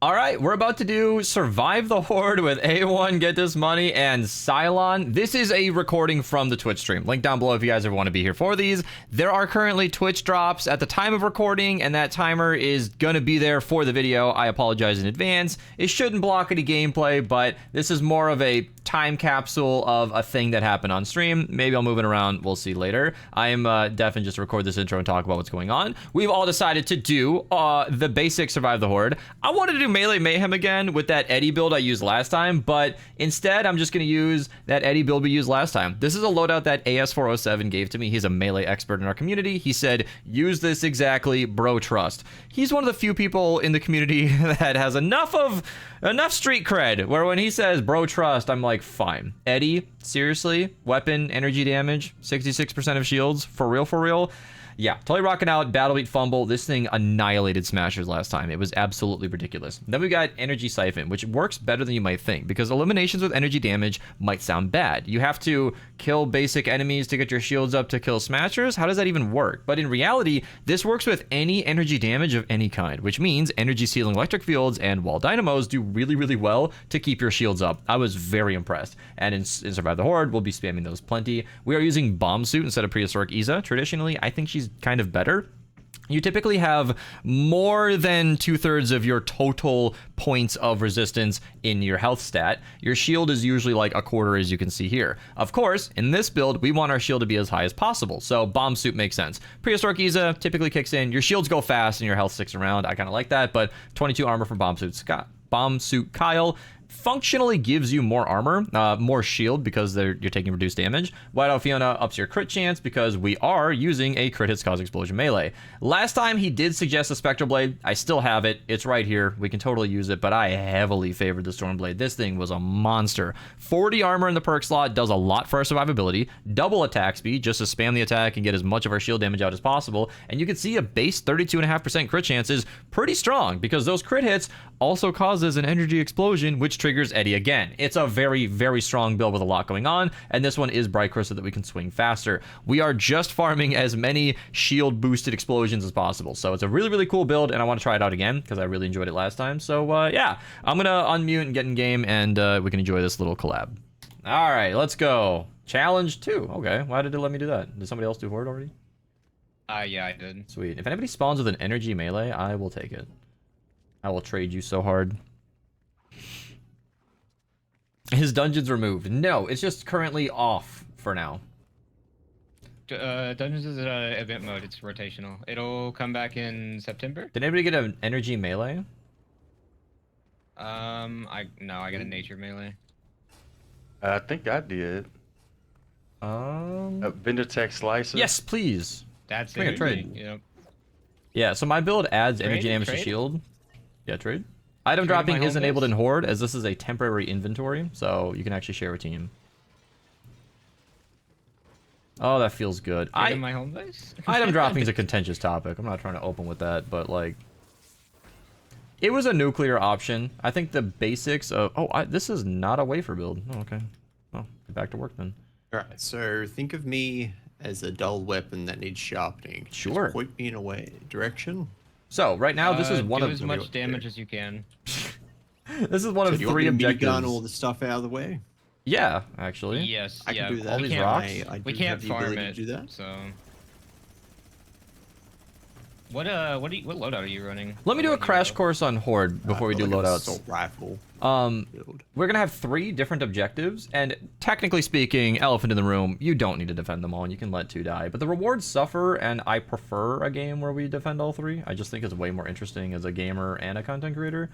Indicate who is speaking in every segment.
Speaker 1: All right, we're about to do Survive the Horde with A1, Get This Money, and Sylon. This is a recording from the Twitch stream. Link down below if you guys ever want to be here for these. There are currently Twitch drops at the time of recording, and that timer is going to be there for the video. I apologize in advance. It shouldn't block any gameplay, but this is more of a time capsule of a thing that happened on stream. Maybe I'll move it around. We'll see later. I am definitely just record this intro and talk about what's going on. We've all decided to do the basic Survive the Horde. I wanted to do Melee Mayhem again with that Eddie build I used last time, but instead I'm just going to use that Eddie build we used last time. This is a loadout that AS407 gave to me. He's a melee expert in our community. He said, use this exactly, bro, trust. He's one of the few people in the community that has enough street cred where when he says bro trust, I'm like, fine. Eddie, seriously, weapon energy damage, 66% of shields, for real. Yeah, totally rocking out. Battle Beat Fumble. This thing annihilated Smashers last time. It was absolutely ridiculous. Then we got Energy Siphon, which works better than you might think, because eliminations with energy damage might sound bad. You have to kill basic enemies to get your shields up to kill Smashers. How does that even work? But in reality, this works with any energy damage of any kind, which means energy sealing electric fields and wall dynamos do really well to keep your shields up. I was very impressed. And in Survive the Horde, we'll be spamming those plenty. We are using Bomb Suit instead of Prehistoric Iza. Traditionally, I think she's kind of better. You typically have more than 2/3 of your total points of resistance in your health stat. Your shield is usually like a quarter, as you can see here. Of course, in this build, we want our shield to be as high as possible, so Bomb Suit makes sense. Prehistoric Iza typically kicks in. Your shields go fast and your health sticks around. I kind of like that, but 22 armor for Bomb Suit Kyle functionally gives you more armor, more shield because you're taking reduced damage. Whiteout Fiona ups your crit chance because we are using a crit hits cause explosion melee. Last time he did suggest a Spectral Blade. I still have it. It's right here. We can totally use it, but I heavily favored the Storm Blade. This thing was a monster. 40 armor in the perk slot does a lot for our survivability. Double attack speed just to spam the attack and get as much of our shield damage out as possible. And you can see a base 32.5% crit chance is pretty strong because those crit hits also causes an energy explosion, which triggers Eddie again. It's a very strong build with a lot going on, and this one is Bright Cross so that we can swing faster. We are just farming as many shield boosted explosions as possible, so it's a really cool build, and I want to try it out again because I really enjoyed it last time. So yeah, I'm gonna unmute and get in game, and we can enjoy this little collab. All right, let's go. Challenge 2. Okay, why did it let me do that? Did somebody else do Horde already?
Speaker 2: Yeah, I did.
Speaker 1: Sweet. If anybody spawns with an energy melee, I will take it. I will trade you so hard. His dungeon's removed. No, it's just currently off for now.
Speaker 2: Dungeons is event mode. It's rotational. It'll come back in September.
Speaker 1: Did anybody get an energy melee?
Speaker 2: I got a nature melee.
Speaker 3: I think I did. Vindertech Slicer.
Speaker 1: Yes, please.
Speaker 2: That's
Speaker 1: Bring a trade.
Speaker 2: Yep.
Speaker 1: Yeah, so my build adds energy damage to shield. Yeah, trade. Item dropping is enabled in Horde, as this is a temporary inventory, so you can actually share a team. Oh, that feels good.
Speaker 2: My home base?
Speaker 1: Item dropping is a contentious topic. I'm not trying to open with that, but like, it was a nuclear option. I think the basics of this is not a wafer build. Oh, okay. Well, get back to work then.
Speaker 4: All right, so think of me as a dull weapon that needs sharpening.
Speaker 1: Sure.
Speaker 4: Just point me in a direction.
Speaker 1: So right now, this is one
Speaker 2: do
Speaker 1: of
Speaker 2: as much damage as you can.
Speaker 1: This is one of 3 objectives.
Speaker 4: Gun all the stuff out of the way.
Speaker 1: Yeah, actually.
Speaker 2: Yes.
Speaker 4: I can do that.
Speaker 1: All these rocks.
Speaker 2: We can't farm it.
Speaker 4: To do that.
Speaker 2: So. What loadout are you running?
Speaker 1: Let me do a crash course on Horde before we do loadouts.
Speaker 4: Assault rifle.
Speaker 1: We're gonna have 3 different objectives, and technically speaking, elephant in the room, you don't need to defend them all, and you can let 2 die. But the rewards suffer, and I prefer a game where we defend all 3. I just think it's way more interesting as a gamer and a content creator.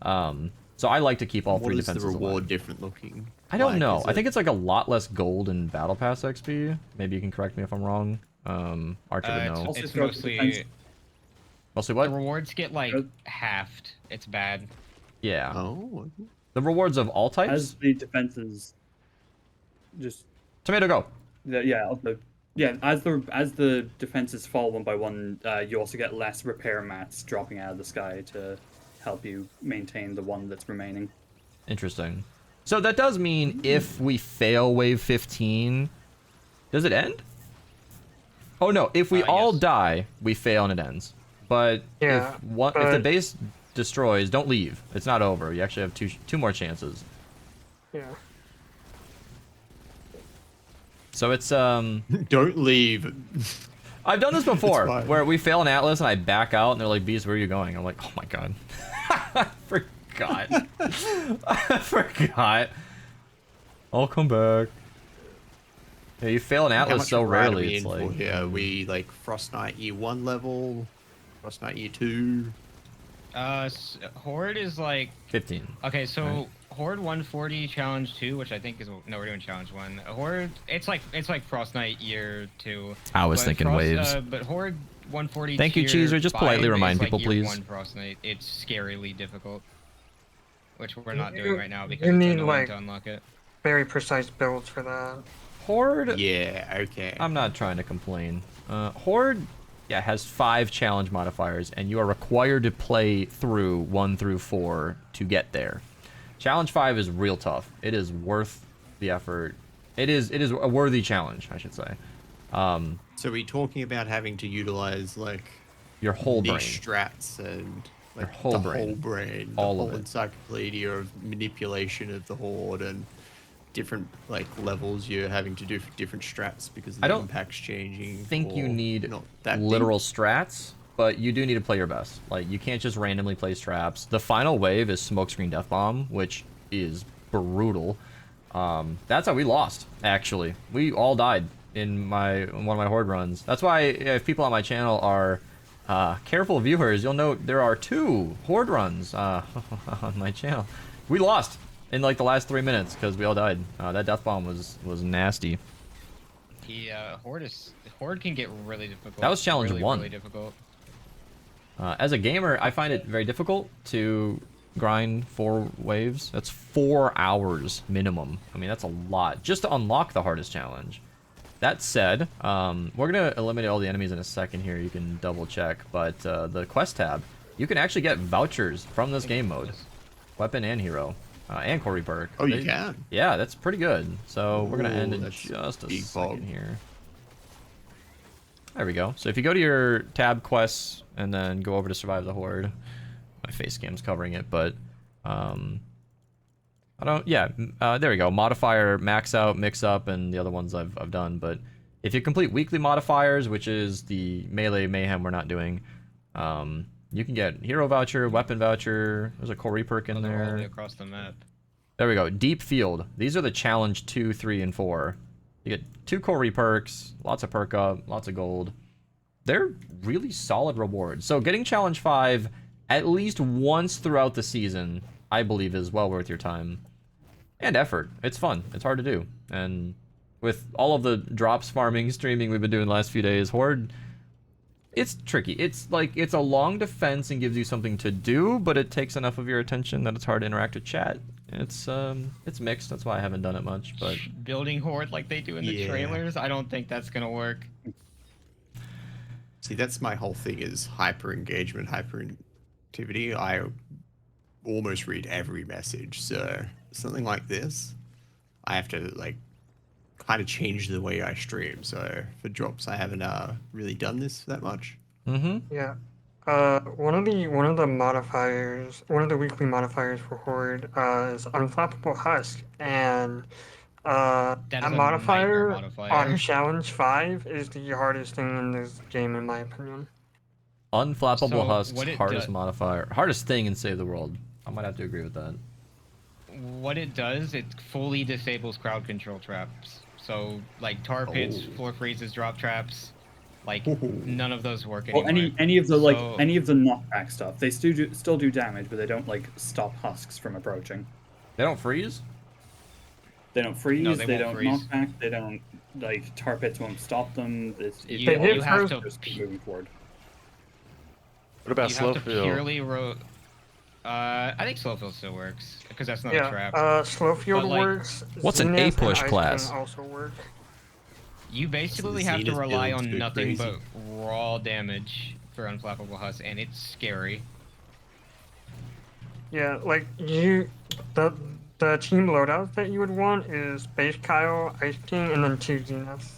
Speaker 1: So I like to keep all 3 defenses alive.
Speaker 4: What is the reward different looking?
Speaker 1: I don't know. I think it's like a lot less gold and battle pass XP. Maybe you can correct me if I'm wrong. Archer would know.
Speaker 2: It's mostly
Speaker 1: what?
Speaker 2: the rewards get like halved. It's bad.
Speaker 1: Yeah.
Speaker 4: Oh.
Speaker 1: The rewards of all types?
Speaker 5: As the defenses just
Speaker 1: Tomato, go.
Speaker 5: As the defenses fall one by one, you also get less repair mats dropping out of the sky to help you maintain the one that's remaining.
Speaker 1: Interesting. So that does mean if we fail wave 15, does it end? Oh no, if we all die, we fail and it ends. But
Speaker 3: yeah,
Speaker 1: if the base destroys, don't leave. It's not over. You actually have two more chances.
Speaker 6: Yeah.
Speaker 1: So it's
Speaker 4: Don't leave.
Speaker 1: I've done this before,
Speaker 4: fine.
Speaker 1: where we fail an Atlas and I back out, and they're like, "Beast, where are you going?" I'm like, "Oh my god, I forgot, I forgot. I'll come back." Yeah, you fail an
Speaker 4: How
Speaker 1: Atlas
Speaker 4: much
Speaker 1: so
Speaker 4: ride are
Speaker 1: rarely.
Speaker 4: we
Speaker 1: It's
Speaker 4: in for
Speaker 1: like
Speaker 4: here? Are we like Frost Knight year 1 level? Frost Knight year 2?
Speaker 2: Horde is like
Speaker 1: 15.
Speaker 2: okay. So
Speaker 1: Right.
Speaker 2: Horde 140 challenge 2, which I think is no, we're doing challenge 1. Horde, it's like Frost Knight year 2.
Speaker 1: I was
Speaker 2: But
Speaker 1: thinking waves.
Speaker 2: But Horde 140.
Speaker 1: Thank you,
Speaker 2: tier
Speaker 1: Cheeser. Just
Speaker 2: 5
Speaker 1: politely
Speaker 2: is
Speaker 1: remind
Speaker 2: like
Speaker 1: people,
Speaker 2: year
Speaker 1: please.
Speaker 2: 1 Frost Knight. It's scarily difficult, which we're not
Speaker 6: You-
Speaker 2: doing right now because
Speaker 6: you
Speaker 2: it's
Speaker 6: need,
Speaker 2: annoying
Speaker 6: like-
Speaker 2: to unlock it.
Speaker 6: Very precise builds for that.
Speaker 1: Horde.
Speaker 4: Yeah, okay.
Speaker 1: I'm not trying to complain. Horde, yeah, has 5 challenge modifiers, and you are required to play through 1 through 4 to get there. Challenge 5 is real tough. It is worth the effort. It is a worthy challenge, I should say.
Speaker 4: So we're talking about having to utilize like
Speaker 1: Your whole brain.
Speaker 4: niche strats and like
Speaker 1: whole
Speaker 4: the
Speaker 1: brain.
Speaker 4: whole brain,
Speaker 1: All
Speaker 4: the
Speaker 1: of
Speaker 4: whole
Speaker 1: it.
Speaker 4: encyclopedia of manipulation of the Horde and different like levels you're having to do for different strats because
Speaker 1: I
Speaker 4: the
Speaker 1: don't
Speaker 4: impact's changing.
Speaker 1: think you
Speaker 4: or
Speaker 1: need
Speaker 4: not that deep.
Speaker 1: literal strats, but you do need to play your best. Like, you can't just randomly play traps. The final wave is Smokescreen Death Bomb, which is brutal. That's how we lost, actually. We all died in one of my Horde runs. That's why if people on my channel are careful viewers, you'll note there are 2 Horde runs on my channel. We lost in like the last 3 minutes because we all died. That Death Bomb was nasty.
Speaker 2: Horde can get really difficult.
Speaker 1: That was challenge
Speaker 2: really,
Speaker 1: 1.
Speaker 2: Really difficult.
Speaker 1: As a gamer, I find it very difficult to grind 4 waves. That's 4 hours minimum. I mean, that's a lot just to unlock the hardest challenge. That said, we're gonna eliminate all the enemies in a second here. You can double check, but the quest tab, you can actually get vouchers from this game mode, weapon and hero, and core perk.
Speaker 4: Oh, you can?
Speaker 1: Yeah, that's pretty good. So we're gonna end in
Speaker 4: that's
Speaker 1: just a
Speaker 4: big
Speaker 1: second
Speaker 4: bog.
Speaker 1: here. There we go. So if you go to your tab quests and then go over to survive the Horde, my face cam's covering it, but there we go. Modifier, max out, mix up, and the other ones I've done. But if you complete weekly modifiers, which is the melee mayhem we're not doing, you can get hero voucher, weapon voucher. There's a core perk in
Speaker 2: Those are all the way
Speaker 1: there.
Speaker 2: across the map.
Speaker 1: There we go. Deep field. These are the challenge 2, 3, and 4. You get 2 core perks, lots of perk up, lots of gold. They're really solid rewards. So getting challenge 5 at least once throughout the season, I believe, is well worth your time and effort. It's fun. It's hard to do. And with all of the drops farming, streaming we've been doing the last few days, Horde, it's tricky. It's like, it's a long defense and gives you something to do, but it takes enough of your attention that it's hard to interact with chat. It's mixed. That's why I haven't done it much, but
Speaker 2: Building Horde like they do in the
Speaker 4: Yeah.
Speaker 2: trailers, I don't think that's gonna work.
Speaker 4: See, that's my whole thing is hyper engagement, hyperactivity. I almost read every message, so something like this, I have to like kind of change the way I stream. So for drops, I haven't really done this that much.
Speaker 6: Yeah. One of the modifiers, one of the weekly modifiers for Horde is Unflappable Husk, and
Speaker 2: That
Speaker 6: that
Speaker 2: is a
Speaker 6: modifier
Speaker 2: nightmare modifier.
Speaker 6: on Challenge 5 is the hardest thing in this game, in my opinion.
Speaker 1: Unflappable
Speaker 2: So,
Speaker 1: Husk's
Speaker 2: what it
Speaker 1: hardest
Speaker 2: do-
Speaker 1: modifier. Hardest thing in Save the World. I might have to agree with that.
Speaker 2: What it does, it fully disables crowd control traps. So, like tar pits,
Speaker 4: Oh.
Speaker 2: floor freezes, drop traps, like
Speaker 4: Ooh.
Speaker 2: none of those work
Speaker 5: Well,
Speaker 2: anymore.
Speaker 5: any of the
Speaker 2: So-
Speaker 5: any of the knockback stuff, they still do damage, but they don't like stop husks from approaching.
Speaker 1: They don't freeze?
Speaker 5: They don't freeze.
Speaker 2: No,
Speaker 5: they
Speaker 2: they
Speaker 5: don't
Speaker 2: won't freeze.
Speaker 5: knock back. They don't like tar pits won't stop them.
Speaker 2: You-
Speaker 6: They hit
Speaker 2: have
Speaker 6: first-
Speaker 2: to
Speaker 5: just keep moving forward.
Speaker 3: What about
Speaker 2: you
Speaker 3: slow
Speaker 2: have to
Speaker 3: field?
Speaker 2: purely I think slow field still works because that's not a
Speaker 6: Yeah,
Speaker 2: trap.
Speaker 6: slow field
Speaker 2: But, like,
Speaker 6: works.
Speaker 1: what's an
Speaker 6: Zenith and
Speaker 1: A-push
Speaker 6: Ice
Speaker 1: class?
Speaker 6: King also work.
Speaker 2: You basically
Speaker 4: So the
Speaker 2: have to
Speaker 4: Zenith
Speaker 2: rely
Speaker 4: builds
Speaker 2: on
Speaker 4: go
Speaker 2: nothing
Speaker 4: crazy.
Speaker 2: but raw damage for Unflappable Husk, and it's scary.
Speaker 6: Yeah, like the team loadout that you would want is Base Kyle, Ice King, and then 2 Zeniths.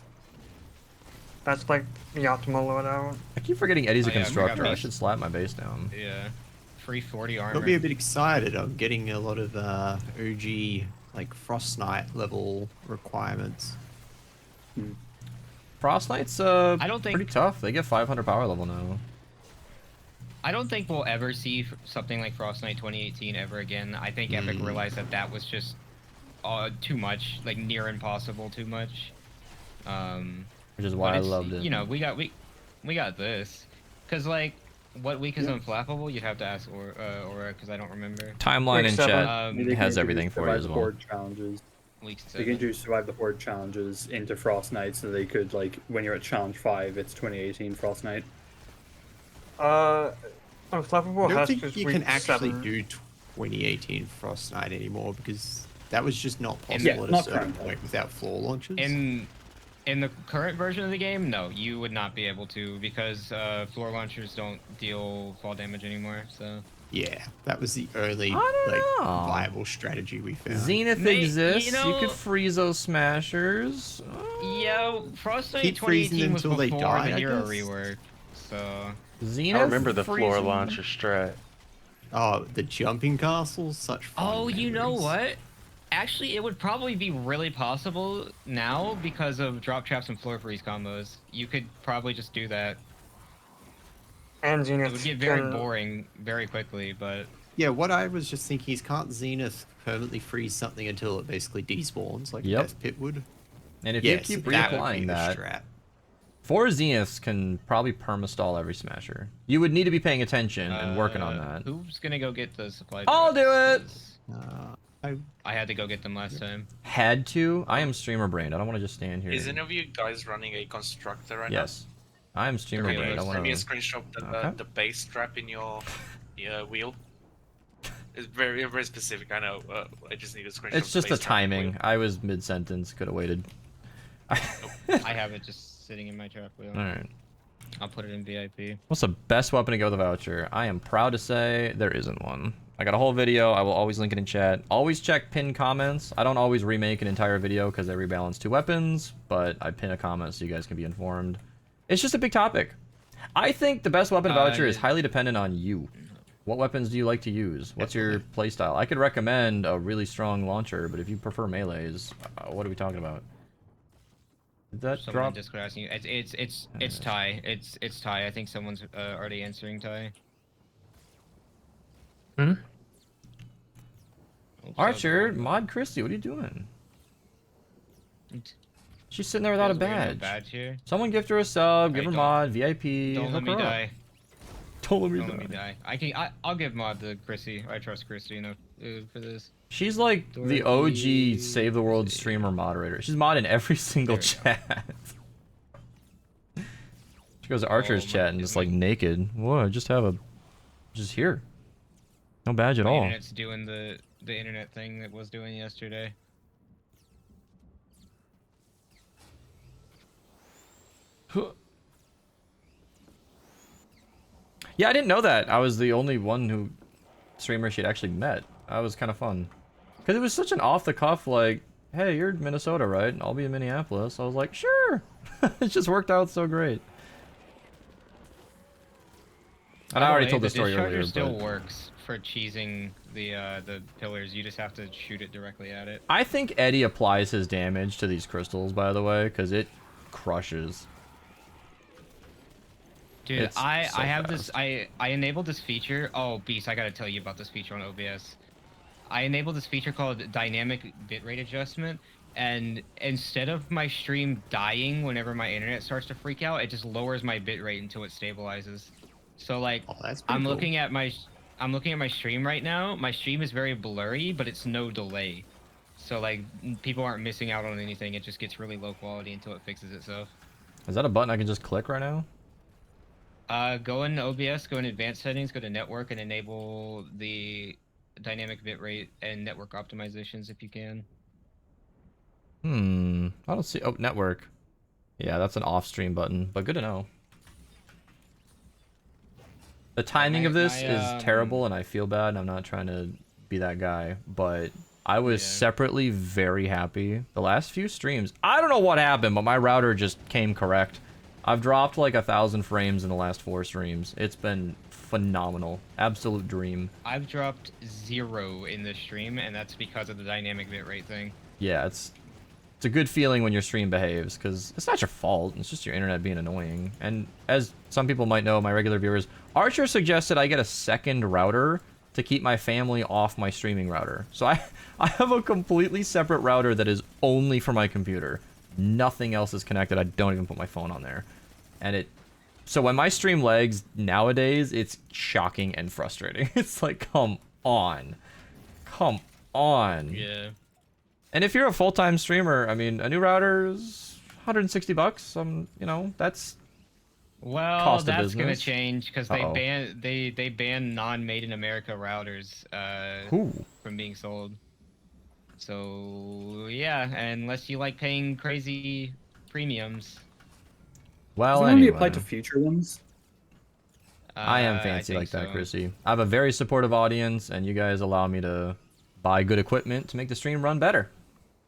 Speaker 6: That's like the optimal loadout.
Speaker 1: I keep forgetting Eddie's a
Speaker 2: Oh, yeah, I forgot
Speaker 1: constructor. I
Speaker 2: base.
Speaker 1: should slap my base down.
Speaker 2: Yeah. free 40 armor.
Speaker 4: Got me a bit excited. I'm getting a lot of OG like Frost Knight level requirements.
Speaker 1: Frost Knight's
Speaker 2: I don't think-
Speaker 1: pretty tough. They get 500 power level now.
Speaker 2: I don't think we'll ever see something like Frost Knight 2018 ever again. I think Epic realized that that was just too much, like near impossible too much.
Speaker 1: Which is why I loved it.
Speaker 2: You know, we got this, cause like, what week is unflappable? You'd have to ask Aura, cause I don't remember.
Speaker 1: Timeline in
Speaker 6: Week
Speaker 1: chat
Speaker 5: Maybe they can
Speaker 1: has everything
Speaker 5: introduce
Speaker 1: for you as
Speaker 5: survive the
Speaker 1: well.
Speaker 5: Horde challenges.
Speaker 2: Week
Speaker 5: They can
Speaker 2: 7.
Speaker 5: do survive the Horde challenges into Frost Knight, so they could like when you're at challenge 5, it's 2018 Frost Knight.
Speaker 6: Unflappable
Speaker 4: I don't
Speaker 6: has
Speaker 4: think
Speaker 6: this
Speaker 4: you
Speaker 6: week
Speaker 4: can actually
Speaker 6: 7.
Speaker 4: do 2018 Frost Knight anymore because that was just not
Speaker 2: And-
Speaker 4: possible at a
Speaker 5: not
Speaker 4: certain
Speaker 5: current.
Speaker 4: point without floor launches.
Speaker 2: In the current version of the game, no, you would not be able to because floor launchers don't deal fall damage anymore. So
Speaker 4: Yeah, that was the only
Speaker 1: I don't
Speaker 4: like
Speaker 1: know.
Speaker 4: viable strategy we found.
Speaker 1: Zenith
Speaker 2: Mate,
Speaker 1: exists.
Speaker 2: you
Speaker 1: You,
Speaker 2: know-
Speaker 1: could freeze those smashers.
Speaker 2: yeah, Frost Knight
Speaker 4: Keep freezing
Speaker 2: 2018
Speaker 4: them
Speaker 2: was
Speaker 4: till
Speaker 2: before
Speaker 4: they die,
Speaker 2: the
Speaker 4: I
Speaker 2: hero
Speaker 4: guess?
Speaker 2: rework. So
Speaker 1: Zenith.
Speaker 3: I remember the floor
Speaker 1: freezing-
Speaker 3: launcher strat.
Speaker 4: Oh, the jumping castles, such fun
Speaker 2: oh, you know
Speaker 4: memories.
Speaker 2: what? Actually, it would probably be really possible now because of drop traps and floor freeze combos. You could probably just do that.
Speaker 6: And
Speaker 2: It
Speaker 6: Zenith
Speaker 2: would get very
Speaker 6: can-
Speaker 2: boring very quickly, but
Speaker 4: Yeah, what I was just thinking is can't Zenith permanently freeze something until it basically despawns, like
Speaker 1: Yep.
Speaker 4: Death Pit would?
Speaker 1: And if
Speaker 4: Yes,
Speaker 1: you keep
Speaker 4: that would be
Speaker 1: reapplying
Speaker 4: the
Speaker 1: that,
Speaker 4: strat.
Speaker 1: 4 Zeniths can probably permastall every smasher. You would need to be paying attention and working on that.
Speaker 2: Who's gonna go get the supply?
Speaker 1: I'll do
Speaker 2: drops?
Speaker 1: it!
Speaker 2: 'Cause I had to go get them last time.
Speaker 1: Had to. I am streamer brained. I don't want to just stand here.
Speaker 7: Is any of you guys running a constructor right
Speaker 1: Yes. I am streamer
Speaker 2: Okay,
Speaker 7: now?
Speaker 1: brained. I
Speaker 7: Send
Speaker 1: want
Speaker 7: me a
Speaker 1: to.
Speaker 7: screenshot of
Speaker 1: Okay.
Speaker 7: the base strap in your wheel. It's very very specific. I know. I just need a screenshot.
Speaker 1: It's
Speaker 7: of
Speaker 1: just the
Speaker 7: base strap
Speaker 1: timing.
Speaker 7: wheel.
Speaker 1: I was mid sentence. Could have waited.
Speaker 2: I have it just sitting in my trap wheel.
Speaker 1: Alright.
Speaker 2: I'll put it in VIP.
Speaker 1: What's the best weapon to go with a voucher? I am proud to say there isn't one. I got a whole video. I will always link it in chat. Always check pinned comments. I don't always remake an entire video because I rebalance 2 weapons, but I pin a comment so you guys can be informed. It's just a big topic. I think the best weapon voucher is
Speaker 2: yeah.
Speaker 1: highly dependent on you. What weapons do you like to use? What's your playstyle? I could recommend a really strong launcher, but if you prefer melees, what are we talking about? Did that
Speaker 2: Someone
Speaker 1: drop?
Speaker 2: just asking you. It's Ty. It's Ty. I think someone's already answering Ty.
Speaker 6: Hmm?
Speaker 2: Oops,
Speaker 1: Archer,
Speaker 2: that was
Speaker 1: mod Christy, what are you doing?
Speaker 2: wrong.
Speaker 1: She's sitting there without a
Speaker 2: Feels weird, no
Speaker 1: badge.
Speaker 2: badge here.
Speaker 1: Someone gift her a sub, give
Speaker 2: Hey,
Speaker 1: her
Speaker 2: don't-
Speaker 1: mod, VIP.
Speaker 2: Don't let
Speaker 1: hook
Speaker 2: me
Speaker 1: her up.
Speaker 2: die.
Speaker 1: Don't let me
Speaker 2: Don't
Speaker 1: die.
Speaker 2: let me die. I'll give mod to Chrissy. I trust Chrissy enough for this.
Speaker 1: She's like the OG Save the World streamer moderator. She's mod in every single
Speaker 2: There
Speaker 1: chat. She goes to Archer's
Speaker 2: my
Speaker 1: chat and just like
Speaker 2: goodness.
Speaker 1: naked. Whoa, I just have a, just here. No badge at
Speaker 2: My
Speaker 1: all.
Speaker 2: internet's doing the internet thing that was doing yesterday.
Speaker 1: Yeah, I didn't know that. I was the only one who streamer she'd actually met. That was kind of fun. Because it was such an off the cuff, like, hey, you're in Minnesota, right? I'll be in Minneapolis. I was like, sure. It just worked out so great. And I
Speaker 2: By the
Speaker 1: already
Speaker 2: way,
Speaker 1: told the story
Speaker 2: discharger
Speaker 1: earlier.
Speaker 2: still
Speaker 1: But
Speaker 2: works for cheesing the pillars. You just have to shoot it directly at it.
Speaker 1: I think Eddie applies his damage to these crystals, by the way, because it crushes.
Speaker 2: Dude,
Speaker 1: It's
Speaker 2: I
Speaker 1: so
Speaker 2: have this.
Speaker 1: fast.
Speaker 2: I enabled this feature. Oh, Beast, I gotta tell you about this feature on OBS. I enabled this feature called dynamic bitrate adjustment, and instead of my stream dying whenever my internet starts to freak out, it just lowers my bitrate until it stabilizes. So like,
Speaker 4: Oh, that's pretty
Speaker 2: I'm
Speaker 4: cool.
Speaker 2: looking at my stream right now. My stream is very blurry, but it's no delay. So like, people aren't missing out on anything. It just gets really low quality until it fixes itself.
Speaker 1: Is that a button I can just click right now?
Speaker 2: Go in OBS, go in advanced settings, go to network, and enable the dynamic bitrate and network optimizations if you can.
Speaker 1: I don't see. Oh, network. Yeah, that's an off-stream button, but good to know. The timing of this is terrible, and I feel bad, and I'm not trying to be that guy, but I was
Speaker 2: Yeah.
Speaker 1: separately very happy. The last few streams, I don't know what happened, but my router just came correct. I've dropped like 1,000 frames in the last 4 streams. It's been phenomenal. Absolute dream.
Speaker 2: I've dropped 0 in this stream, and that's because of the dynamic bitrate thing.
Speaker 1: Yeah, it's a good feeling when your stream behaves, because it's not your fault. It's just your internet being annoying. And as some people might know, my regular viewers, Archer suggested I get a second router to keep my family off my streaming router. So I have a completely separate router that is only for my computer. Nothing else is connected. I don't even put my phone on there. And so when my stream lags nowadays, it's shocking and frustrating. It's like, come on. Come on.
Speaker 2: Yeah.
Speaker 1: And if you're a full-time streamer, I mean, a new router is $160. You know, that's
Speaker 2: Well,
Speaker 1: cost of
Speaker 2: that's gonna
Speaker 1: business.
Speaker 2: change because
Speaker 1: Uh-oh.
Speaker 2: they ban non-made in America routers
Speaker 1: Ooh.
Speaker 2: from being sold. So yeah, unless you like paying crazy premiums.
Speaker 1: Well,
Speaker 5: Does it only
Speaker 1: anyway,
Speaker 5: apply to future ones?
Speaker 1: I am
Speaker 2: I
Speaker 1: fancy
Speaker 2: think
Speaker 1: like that,
Speaker 2: so.
Speaker 1: Chrissy. I have a very supportive audience, and you guys allow me to buy good equipment to make the stream run better.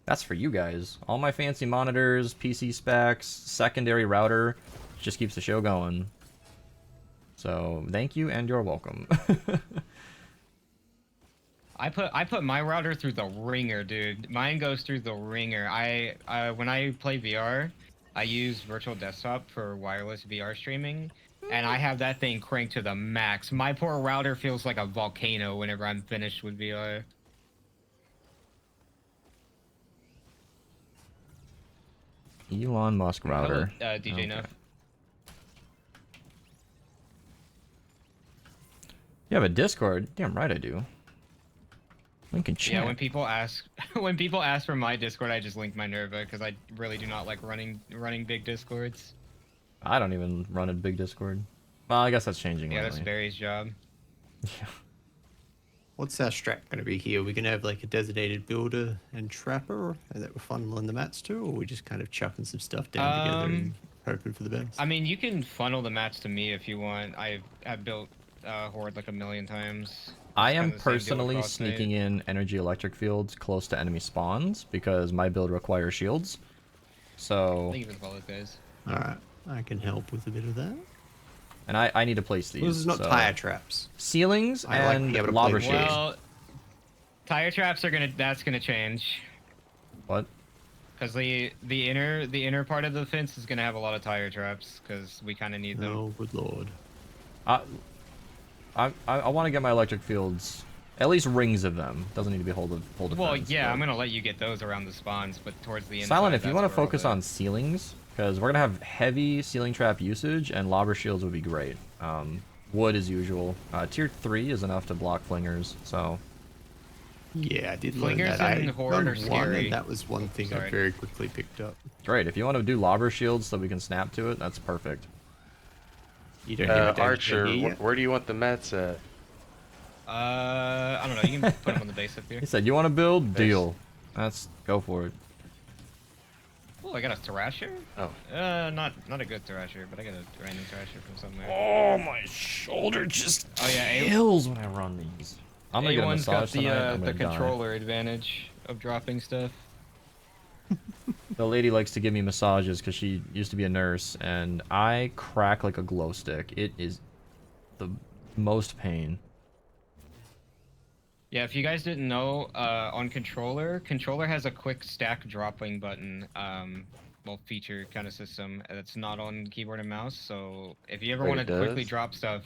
Speaker 1: That's for you guys. All my fancy monitors, PC specs, secondary router, just keeps the show going. So thank you, and you're welcome.
Speaker 2: I put my router through the ringer, dude. Mine goes through the ringer. When I play VR, I use virtual desktop for wireless VR streaming, and I have that thing cranked to the max. My poor router feels like a volcano whenever I'm finished with VR.
Speaker 1: Elon Musk router.
Speaker 2: Hello, DJ
Speaker 1: Okay.
Speaker 2: Nuff.
Speaker 1: You have a Discord? Damn right I do. Link in chat.
Speaker 2: Yeah, when people ask for my Discord, I just link my Nerva because I really do not like running big Discords.
Speaker 1: I don't even run a big Discord. Well, I guess that's changing
Speaker 2: Yeah, that's
Speaker 1: lately.
Speaker 2: Barry's job.
Speaker 1: Yeah.
Speaker 4: What's our strat going to be here? We're going to have like a designated builder and trapper that we're funneling the mats to, or we just kind of chucking some stuff down together and hoping for the best?
Speaker 2: I mean, you can funnel the mats to me if you want. I've built Horde like a million times.
Speaker 1: I
Speaker 2: It's
Speaker 1: am
Speaker 2: kinda the same deal with
Speaker 1: personally
Speaker 2: Crossfade.
Speaker 1: sneaking in energy electric fields close to enemy spawns because my build requires shields. So,
Speaker 2: Thank you for the follow, guys.
Speaker 4: All right, I can help with a bit of that.
Speaker 1: and I need to place these.
Speaker 4: Well, this is not
Speaker 1: so.
Speaker 4: tire traps.
Speaker 1: Ceilings
Speaker 4: I like
Speaker 1: and
Speaker 4: being able to
Speaker 1: lobber
Speaker 4: play
Speaker 1: shields.
Speaker 2: Well, tire traps are that's gonna change
Speaker 1: What?
Speaker 2: because the inner part of the fence is gonna have a lot of tire traps because we kind of need them.
Speaker 4: Oh, good lord.
Speaker 1: I want to get my electric fields, at least rings of them. Doesn't need to be hold of
Speaker 2: Well,
Speaker 1: fence,
Speaker 2: yeah,
Speaker 1: but-
Speaker 2: I'm gonna let you get those around the spawns, but towards the inside.
Speaker 1: Silent, if you
Speaker 2: that's
Speaker 1: want to
Speaker 2: where all
Speaker 1: focus
Speaker 2: the-
Speaker 1: on ceilings, because we're gonna have heavy ceiling trap usage, and lobber shields would be great. Wood as usual. Tier 3 is enough to block flingers, so
Speaker 4: Yeah, I did learn
Speaker 2: Flingers
Speaker 4: that. I
Speaker 2: and Horde
Speaker 4: learned
Speaker 2: are
Speaker 4: one,
Speaker 2: scary.
Speaker 4: and that was one thing I
Speaker 2: Sorry.
Speaker 4: very quickly picked up.
Speaker 1: great. If you want to do lobber shields so we can snap to it, that's perfect.
Speaker 4: You don't have a
Speaker 3: Archer,
Speaker 4: here yet?
Speaker 3: where do you want the mats at?
Speaker 2: I don't know. You can put them on the base up here.
Speaker 1: He said, "You want to build?
Speaker 3: Nice.
Speaker 1: Deal. Go for it."
Speaker 2: Oh, I got a Thrasher.
Speaker 3: Oh.
Speaker 2: Not a good Thrasher, but I got a random Thrasher from somewhere.
Speaker 1: Oh, my shoulder just
Speaker 2: Oh yeah,
Speaker 1: kills when I run these. I'm gonna get a
Speaker 2: A1's got
Speaker 1: massage tonight. I'm
Speaker 2: the
Speaker 1: gonna die.
Speaker 2: controller advantage of dropping stuff.
Speaker 1: The lady likes to give me massages because she used to be a nurse, and I crack like a glow stick. It is the most pain.
Speaker 2: Yeah, if you guys didn't know, on controller has a quick stack dropping button, feature kind of system that's not on keyboard and mouse. So if you ever
Speaker 3: Wait,
Speaker 2: want
Speaker 3: it
Speaker 2: to quickly
Speaker 3: does?
Speaker 2: drop stuff,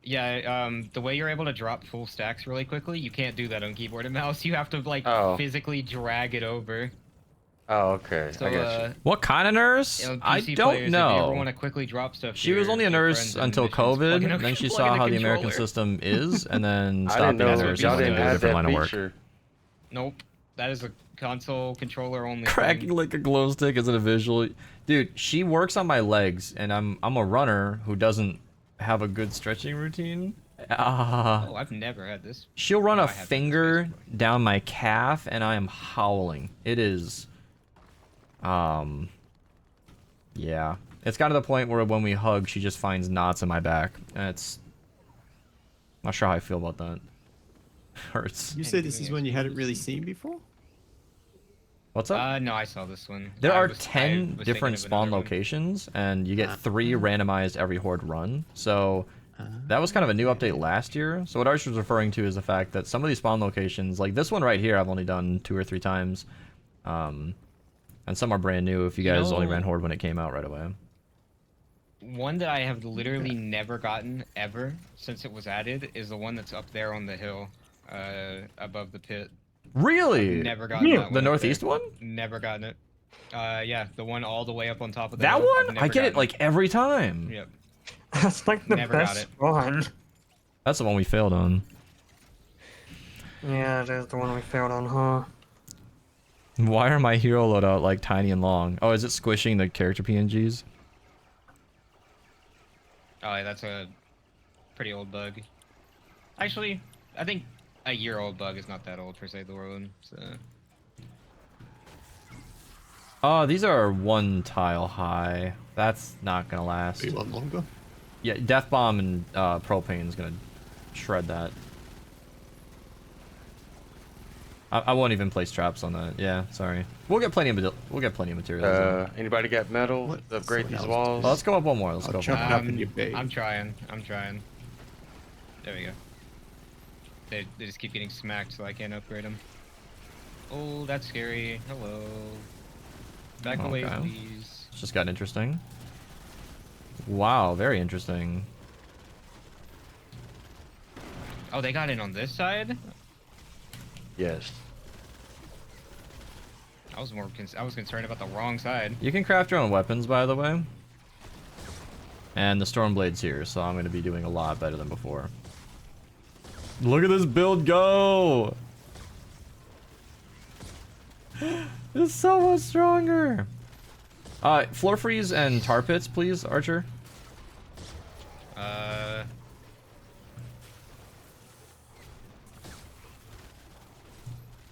Speaker 2: yeah, the way you're able to drop full stacks really quickly, you can't do that on keyboard and mouse. You have to like
Speaker 3: Oh.
Speaker 2: physically drag it over.
Speaker 3: Oh, okay.
Speaker 2: So
Speaker 3: I got you.
Speaker 1: What kind of nurse? I
Speaker 2: PC
Speaker 1: don't
Speaker 2: players, If you ever want
Speaker 1: know.
Speaker 2: to quickly drop stuff,
Speaker 1: She was only a nurse until COVID. Then she saw how the American system is, and then
Speaker 3: I
Speaker 1: stopped
Speaker 3: didn't
Speaker 1: being a
Speaker 3: know
Speaker 1: nurse
Speaker 3: y'all
Speaker 1: and went
Speaker 3: didn't
Speaker 1: into a
Speaker 3: have
Speaker 1: different
Speaker 3: that
Speaker 1: line of work.
Speaker 3: feature.
Speaker 2: Nope, that is a console controller only.
Speaker 1: Cracking
Speaker 2: thing.
Speaker 1: like a glow stick isn't a visual. Dude, she works on my legs, and I'm a runner who doesn't have a good stretching routine.
Speaker 2: Oh, I've never had this.
Speaker 1: She'll run
Speaker 2: Oh,
Speaker 1: a
Speaker 2: I have had this
Speaker 1: finger
Speaker 2: before.
Speaker 1: down my calf, and I am howling. It is, yeah. It's gotten to the point where when we hug, she just finds knots in my back. And it's not sure how I feel about that. Hurts.
Speaker 4: You said this is one you hadn't really seen before?
Speaker 1: What's up?
Speaker 2: No, I saw this one.
Speaker 1: There
Speaker 2: I
Speaker 1: are
Speaker 2: was
Speaker 1: 10
Speaker 2: thinking
Speaker 1: different
Speaker 2: of
Speaker 1: spawn
Speaker 2: another one.
Speaker 1: locations, and you get 3 randomized every horde run. So That was kind of a new update last year. So what Archer was referring to is the fact that some of these spawn locations, like this one right here, I've only done 2 or 3 times. And some are brand new if you guys only ran Horde when it came out right away.
Speaker 2: One that I have literally never gotten ever since it was added is the one that's up there on the hill, above the pit.
Speaker 1: Really?
Speaker 2: Never gotten that one.
Speaker 1: The
Speaker 2: up
Speaker 1: northeast
Speaker 2: there.
Speaker 1: one?
Speaker 2: Never gotten it. Yeah, the one all the way up on top of the
Speaker 1: That
Speaker 2: hill. I've
Speaker 1: one?
Speaker 2: never
Speaker 1: I get it
Speaker 2: gotten
Speaker 1: like every time.
Speaker 2: Yep.
Speaker 6: That's like the
Speaker 2: Never got
Speaker 6: best
Speaker 2: it.
Speaker 6: one.
Speaker 1: That's the one we failed on.
Speaker 6: Yeah, it is the one we failed on, huh?
Speaker 1: Why are my hero loadout like tiny and long? Oh, is it squishing the character PNGs?
Speaker 2: Oh, yeah, that's a pretty old bug. Actually, I think a year-old bug is not that old for Save the World. So.
Speaker 1: Oh, these are 1 tile high. That's not gonna last.
Speaker 4: Be one longer.
Speaker 1: Yeah, Death Bomb and Propane is gonna shred that. I won't even place traps on that. Yeah, sorry. We'll get plenty of materials.
Speaker 3: Anybody got metal?
Speaker 4: What?
Speaker 3: To upgrade
Speaker 4: Someone
Speaker 3: these
Speaker 4: else.
Speaker 3: walls?
Speaker 1: Let's go up one more. Let's
Speaker 4: I'll
Speaker 1: go up
Speaker 4: chop
Speaker 1: one
Speaker 4: it
Speaker 1: more.
Speaker 4: up in your bait.
Speaker 2: I'm trying. There we go. They just keep getting smacked, so I can't upgrade them. Oh, that's scary. Hello. Back away,
Speaker 1: Okay.
Speaker 2: please.
Speaker 1: It's just got interesting. Wow, very interesting.
Speaker 2: Oh, they got in on this side?
Speaker 3: Yes.
Speaker 2: I was concerned about the wrong side.
Speaker 1: You can craft your own weapons, by the way. And the Stormblade's here, so I'm going to be doing a lot better than before. Look at this build go! It's so much stronger! Floor freeze and tar pits, please, Archer.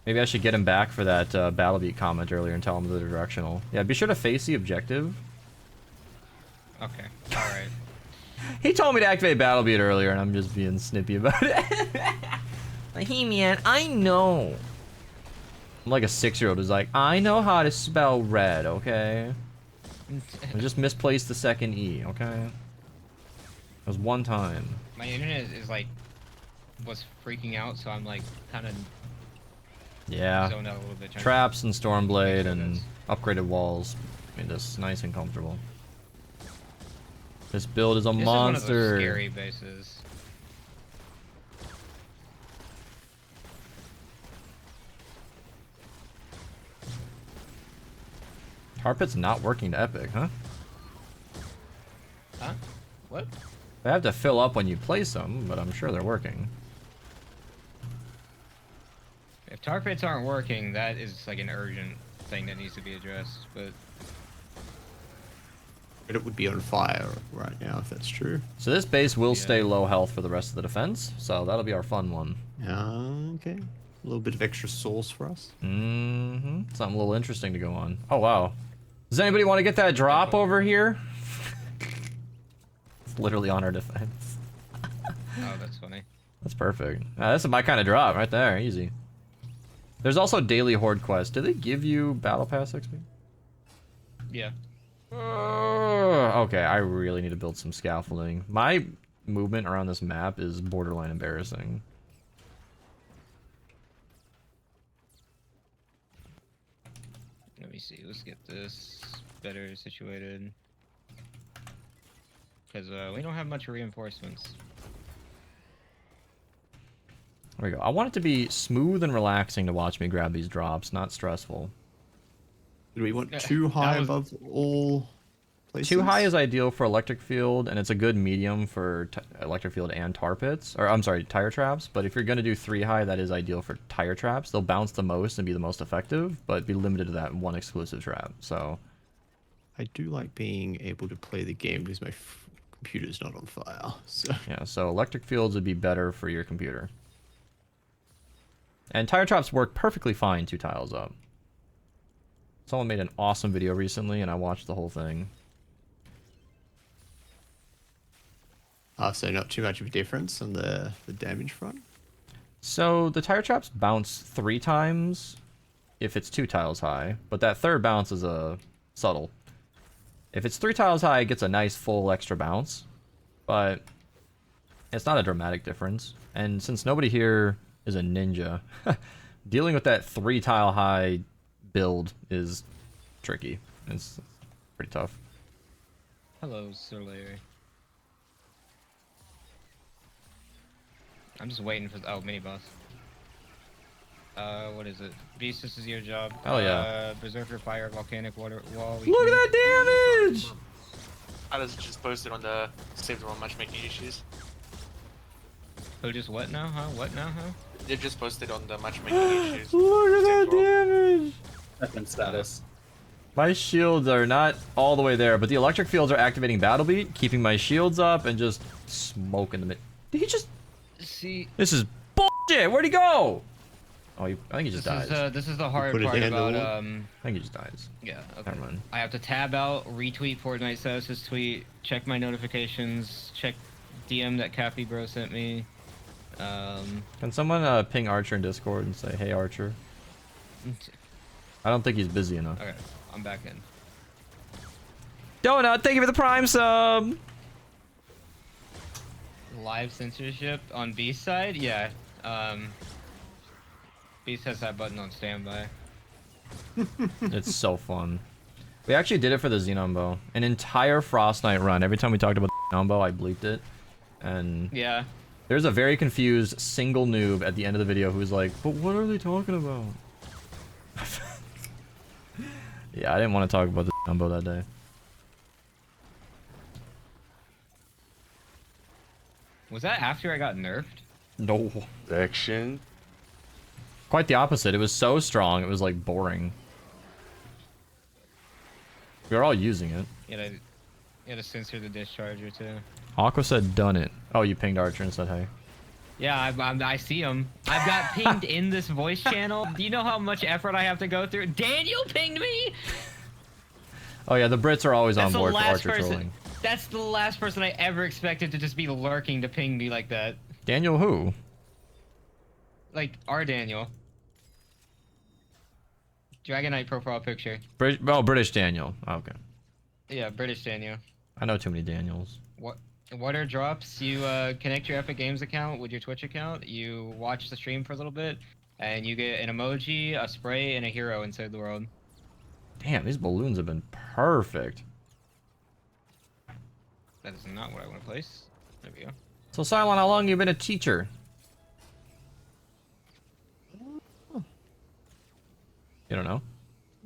Speaker 1: Maybe I should get him back for that battle beat comment earlier and tell him they're directional. Yeah, be sure to face the objective.
Speaker 2: Okay, alright.
Speaker 1: He told me to activate battle beat earlier, and I'm just being snippy about it. Hey man, I know. I'm like a 6-year-old who's like, I know how to spell red, okay? I just misplaced the second E, okay? It was one time.
Speaker 2: My internet is like, was freaking out, so I'm like, kind of
Speaker 1: Yeah.
Speaker 2: zoned out a little bit. trying to-
Speaker 1: Traps and Stormblade
Speaker 2: Sure
Speaker 1: and
Speaker 2: does.
Speaker 1: upgraded walls made this nice and comfortable. This build is a
Speaker 2: This is one of those
Speaker 1: monster.
Speaker 2: scary bases.
Speaker 1: Tar pit's not working to epic, huh?
Speaker 2: Huh? What?
Speaker 1: They have to fill up when you place them, but I'm sure they're working.
Speaker 2: If tar pits aren't working, that is like an urgent thing that needs to be addressed. But
Speaker 4: But it would be on fire right now if that's true.
Speaker 1: So this base will
Speaker 2: Yeah.
Speaker 1: stay low health for the rest of the defense, so that'll be our fun one.
Speaker 4: Okay. A little bit of extra sauce for us.
Speaker 1: Mm-hmm. Something a little interesting to go on. Oh, wow. Does anybody want to get that drop over here? It's literally on our defense.
Speaker 2: oh, that's funny.
Speaker 1: That's perfect. This is my kind of drop right there. Easy. There's also daily horde quests. Do they give you battle pass XP?
Speaker 2: Yeah.
Speaker 1: Okay, I really need to build some scaffolding. My movement around this map is borderline embarrassing.
Speaker 2: Let me see. Let's get this better situated. Because we don't have much reinforcements.
Speaker 1: There we go. I want it to be smooth and relaxing to watch me grab these drops, not stressful.
Speaker 4: Do we want
Speaker 2: Yeah,
Speaker 4: too
Speaker 2: that
Speaker 4: high
Speaker 2: was-
Speaker 4: above all places?
Speaker 1: Too high is ideal for electric field, and it's a good medium for electric field and tar pits. Or, I'm sorry, tire traps. But if you're going to do 3 high, that is ideal for tire traps. They'll bounce the most and be the most effective, but be limited to that one exclusive trap. So,
Speaker 4: I do like being able to play the game because my computer's not on fire. So
Speaker 1: yeah, so electric fields would be better for your computer. And tire traps work perfectly fine 2 tiles up. Someone made an awesome video recently, and I watched the whole thing.
Speaker 4: so not too much of a difference on the damage front.
Speaker 1: So the tire traps bounce 3 times if it's 2 tiles high, but that third bounce is a subtle. If it's 3 tiles high, it gets a nice full extra bounce, but It's not a dramatic difference. And since nobody here is a ninja, dealing with that 3-tile high build is tricky. It's pretty tough.
Speaker 2: Hello, Sir Larry. I'm just waiting for the mini boss. What is it? Beast, this is your job.
Speaker 1: Hell yeah.
Speaker 2: Berserker Fire, Volcanic Water Wall.
Speaker 1: Look at that damage!
Speaker 7: I was just posted on the Save the World matchmaking issues.
Speaker 2: Oh, just what now, huh? What now, huh?
Speaker 7: They just posted on the matchmaking issues.
Speaker 1: Look at that
Speaker 7: Save the World.
Speaker 1: damage!
Speaker 5: Weapon status.
Speaker 1: My shields are not all the way there, but the electric fields are activating Battle Beat, keeping my shields up and just smoking them. Did he just...
Speaker 2: See,
Speaker 1: This is bullshit! Where'd he go? Oh, I think he just
Speaker 2: this
Speaker 1: dies.
Speaker 2: is this is the hard
Speaker 4: put a
Speaker 2: part
Speaker 4: handle
Speaker 2: about
Speaker 1: I think he just dies.
Speaker 2: yeah. Okay.
Speaker 1: Never mind.
Speaker 2: I have to tab out, retweet Fortnite status tweet, check my notifications, check DM that Cappy Bro sent me.
Speaker 1: Can someone ping Archer in Discord and say, hey Archer? I don't think he's busy enough.
Speaker 2: Okay, I'm back in.
Speaker 1: Donut, thank you for the Prime sub!
Speaker 2: Live censorship on Beast side? Yeah. Beast has that button on standby.
Speaker 1: It's so fun. We actually did it for the Xenon Bow. An entire Frost Knight run. Every time we talked about the Xenon Bow, I bleeped it. And
Speaker 2: Yeah.
Speaker 1: there's a very confused single noob at the end of the video who's like, but what are they talking about? Yeah, I didn't want to talk about the Xenon Bow that day.
Speaker 2: Was that after I got nerfed?
Speaker 1: No.
Speaker 3: Action.
Speaker 1: Quite the opposite. It was so strong, it was like boring. We were all using it.
Speaker 2: You had to censor the discharger too.
Speaker 1: Aqua said done it. Oh, you pinged Archer and said hey.
Speaker 2: Yeah, I see him. I've got pinged in this voice channel. Do you know how much effort I have to go through? Daniel pinged me!
Speaker 1: Oh yeah, the Brits are always on
Speaker 2: That's the
Speaker 1: board for
Speaker 2: last
Speaker 1: Archer
Speaker 2: person.
Speaker 1: trolling.
Speaker 2: That's the last person I ever expected to just be lurking to ping me like that.
Speaker 1: Daniel who?
Speaker 2: Like, our Daniel. Dragonite profile picture.
Speaker 1: British Daniel. Oh, okay.
Speaker 2: Yeah, British Daniel.
Speaker 1: I know too many Daniels.
Speaker 2: What are drops? You connect your Epic Games account with your Twitch account, you watch the stream for a little bit, and you get an emoji, a spray, and a hero inside the world.
Speaker 1: Damn, these balloons have been perfect.
Speaker 2: That is not what I want to place. There we go.
Speaker 1: So Sylon, how long you been a teacher? You don't know?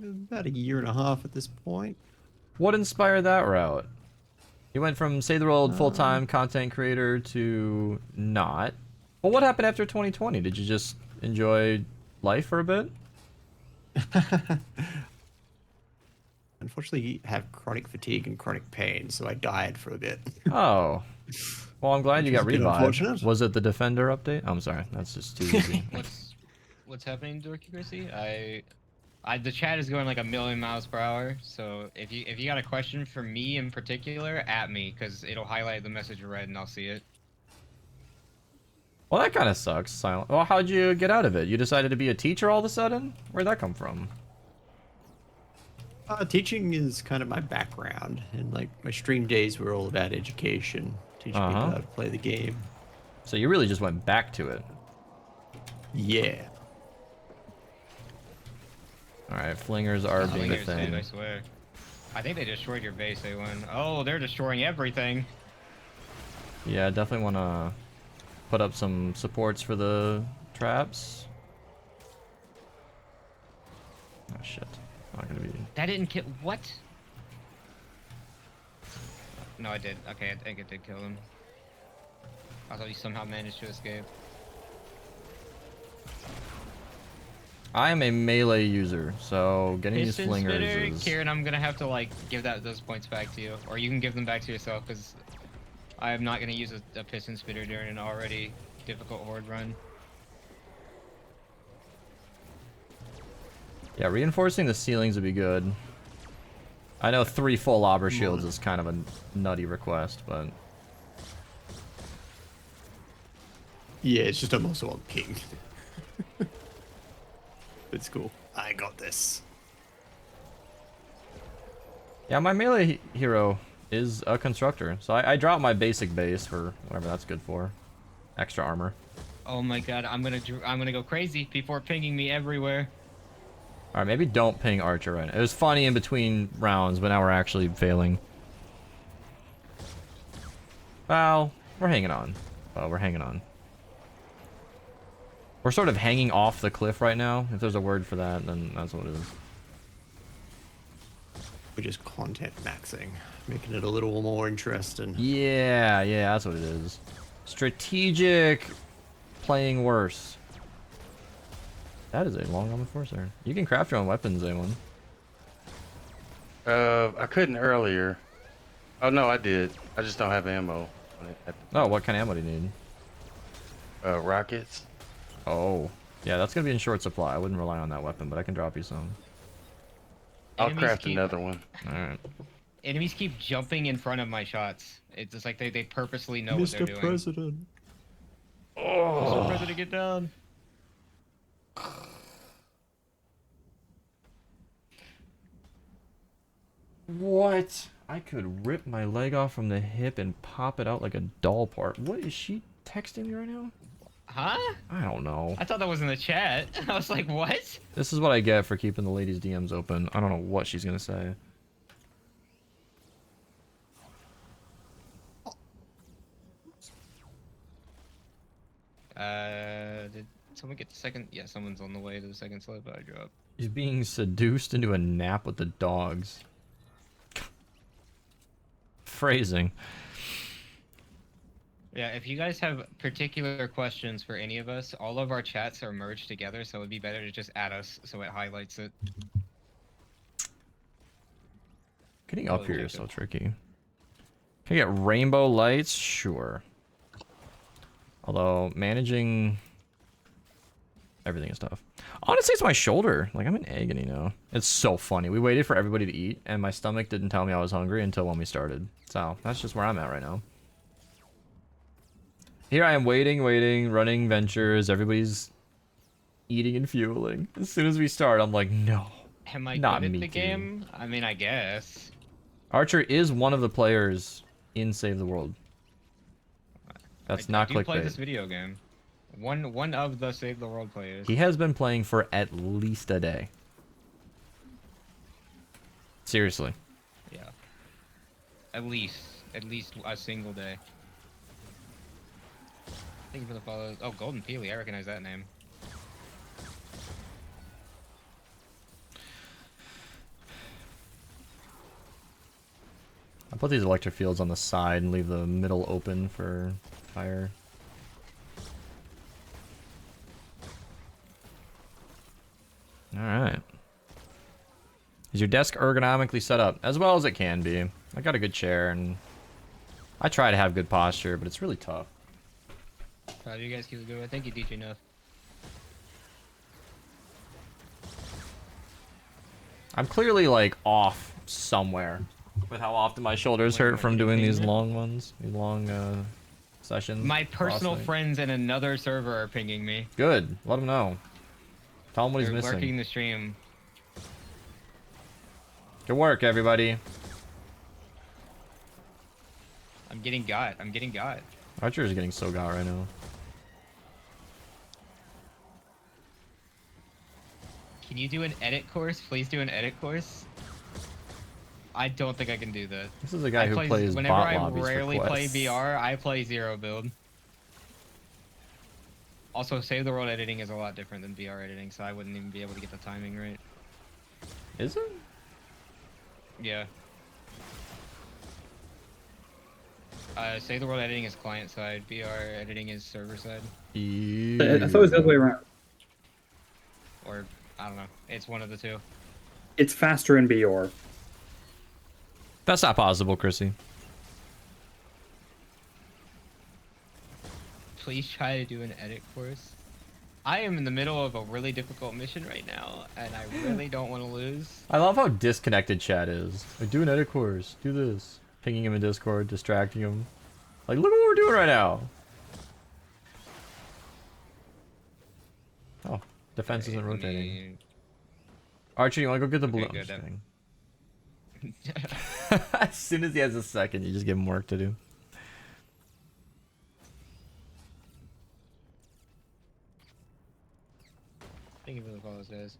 Speaker 4: About a year and a half at this point.
Speaker 1: What inspired that route? You went from Save the World full-time content creator to not. Well, what happened after 2020? Did you just enjoy life for a bit?
Speaker 4: Unfortunately, I have chronic fatigue and chronic pain, so I died for a bit.
Speaker 1: Oh. Well, I'm glad you got
Speaker 4: Which is a bit
Speaker 1: revived.
Speaker 4: unfortunate.
Speaker 1: Was it the Defender update? I'm sorry, that's just too easy.
Speaker 2: What's happening, Dorky Chrissy? The chat is going like 1,000,000 miles per hour. So if you got a question for me in particular, at me, because it'll highlight the message red and I'll see it.
Speaker 1: Well, that kind of sucks, Silent. Well, how'd you get out of it? You decided to be a teacher all of a sudden? Where'd that come from?
Speaker 4: Teaching is kind of my background, and like my stream days were all about education, teaching people how to play the game.
Speaker 1: So you really just went back to it.
Speaker 4: Yeah.
Speaker 1: Alright, flingers are being a
Speaker 2: Flingers,
Speaker 1: thing.
Speaker 2: dude, I swear. I think they destroyed your base, A1. Oh, they're destroying everything.
Speaker 1: Yeah, definitely want to put up some supports for the traps. Oh shit. Not gonna be...
Speaker 2: That didn't kill. What? No, I did. Okay, I think it did kill him. I thought he somehow managed to escape.
Speaker 1: I am a melee user, so getting these
Speaker 2: Piston
Speaker 1: flingers
Speaker 2: spitter,
Speaker 1: is...
Speaker 2: Kieran, I'm gonna have to like give those points back to you, or you can give them back to yourself, because I am not gonna use a piston spitter during an already difficult horde run.
Speaker 1: Yeah, reinforcing the ceilings would be good. I know 3 full lobber shields is kind of a nutty request, but...
Speaker 4: Yeah, it's just I'm also on ping. It's cool. I got this.
Speaker 1: Yeah, my melee hero is a constructor. So I dropped my basic base for whatever that's good for. Extra armor.
Speaker 2: Oh my god, I'm gonna go crazy. People are pinging me everywhere.
Speaker 1: Alright, maybe don't ping Archer right now. It was funny in between rounds, but now we're actually failing. Well, we're hanging on. Oh, we're hanging on. We're sort of hanging off the cliff right now. If there's a word for that, then that's what it is.
Speaker 4: We're just content maxing, making it a little more interesting.
Speaker 1: Yeah, that's what it is. Strategic playing worse. That is a long arm enforcer. You can craft your own weapons, A1.
Speaker 3: I couldn't earlier. Oh no, I did. I just don't have ammo.
Speaker 1: Oh, what kind of ammo do you need?
Speaker 3: Rockets.
Speaker 1: Oh, yeah, that's gonna be in short supply. I wouldn't rely on that weapon, but I can drop you some.
Speaker 3: I'll
Speaker 2: Enemies
Speaker 3: craft
Speaker 2: keep-
Speaker 3: another one.
Speaker 1: All right.
Speaker 2: Enemies keep jumping in front of my shots. It's just like they purposely know what they're
Speaker 4: Mr.
Speaker 2: doing.
Speaker 4: President.
Speaker 2: Mr. President, get down.
Speaker 1: What? I could rip my leg off from the hip and pop it out like a doll part. What is she texting me right now?
Speaker 2: Huh?
Speaker 1: I don't know.
Speaker 2: I thought that was in the chat. I was like, what?
Speaker 1: This is what I get for keeping the ladies' DMs open. I don't know what she's gonna say.
Speaker 2: Did someone get the second? Yeah, someone's on the way to the second slip I dropped.
Speaker 1: He's being seduced into a nap with the dogs. Phrasing.
Speaker 2: Yeah, if you guys have particular questions for any of us, all of our chats are merged together, so it'd be better to just add us so it highlights it.
Speaker 1: Getting up
Speaker 2: Oh,
Speaker 1: here is so
Speaker 2: Jacob.
Speaker 1: tricky. Can I get rainbow lights? Sure. Although, managing everything is tough. Honestly, it's my shoulder. Like, I'm in agony now. It's so funny. We waited for everybody to eat, and my stomach didn't tell me I was hungry until when we started. So, that's just where I'm at right now. Here I am waiting, running ventures. Everybody's eating and fueling. As soon as we start, I'm like, no.
Speaker 2: Am I
Speaker 1: Not
Speaker 2: good at
Speaker 1: me,
Speaker 2: the
Speaker 1: dude.
Speaker 2: game? I mean, I guess.
Speaker 1: Archer is one of the players in Save the World. That's not
Speaker 2: I do play this
Speaker 1: clickbait.
Speaker 2: video game. One of the Save the World players.
Speaker 1: He has been playing for at least a day. Seriously.
Speaker 2: Yeah. At least a single day. Thank you for the follows. Oh, Golden Peely, I recognize that name.
Speaker 1: I'll put these electric fields on the side and leave the middle open for fire. Alright. Is your desk ergonomically set up? As well as it can be. I got a good chair and I try to have good posture, but it's really tough.
Speaker 2: Proud of you guys, keep it good. Thank you, DJ Nuff.
Speaker 1: I'm clearly like off somewhere with how often my shoulders hurt from doing these long ones, these long sessions.
Speaker 2: My personal
Speaker 1: crossfit.
Speaker 2: friends in another server are pinging me.
Speaker 1: Good. Let him know. Tell him what he's
Speaker 2: They're
Speaker 1: missing.
Speaker 2: lurking the stream.
Speaker 1: Good work, everybody.
Speaker 2: I'm getting got.
Speaker 1: Archer is getting so got right now.
Speaker 2: Can you do an edit course? Please do an edit course. I don't think I can do that.
Speaker 1: This is a guy who plays
Speaker 2: whenever
Speaker 1: bot
Speaker 2: I
Speaker 1: lobbies
Speaker 2: rarely
Speaker 1: for
Speaker 2: play
Speaker 1: quests.
Speaker 2: BR, I play zero build. Also, Save the World editing is a lot different than BR editing, so I wouldn't even be able to get the timing right.
Speaker 1: Is it?
Speaker 2: Yeah. Save the World editing is client side, BR editing is server side.
Speaker 5: I thought it was the other way around.
Speaker 2: Or, I don't know. It's one of the two.
Speaker 5: It's faster in BR.
Speaker 1: That's not possible, Chrissy.
Speaker 2: Please try to do an edit course. I am in the middle of a really difficult mission right now, and I really don't want to lose.
Speaker 1: I love how disconnected chat is. Like, do an edit course. Do this. Pinging him in Discord, distracting him. Like, look at what we're doing right now. Oh, defense isn't
Speaker 2: Let
Speaker 1: rotating.
Speaker 2: me-
Speaker 1: Archer, you want to go get the blue?
Speaker 2: Okay,
Speaker 1: I'm just
Speaker 2: good.
Speaker 1: kidding. As soon as he has a second, you just give him work to do.
Speaker 2: Thank you for the follows, guys.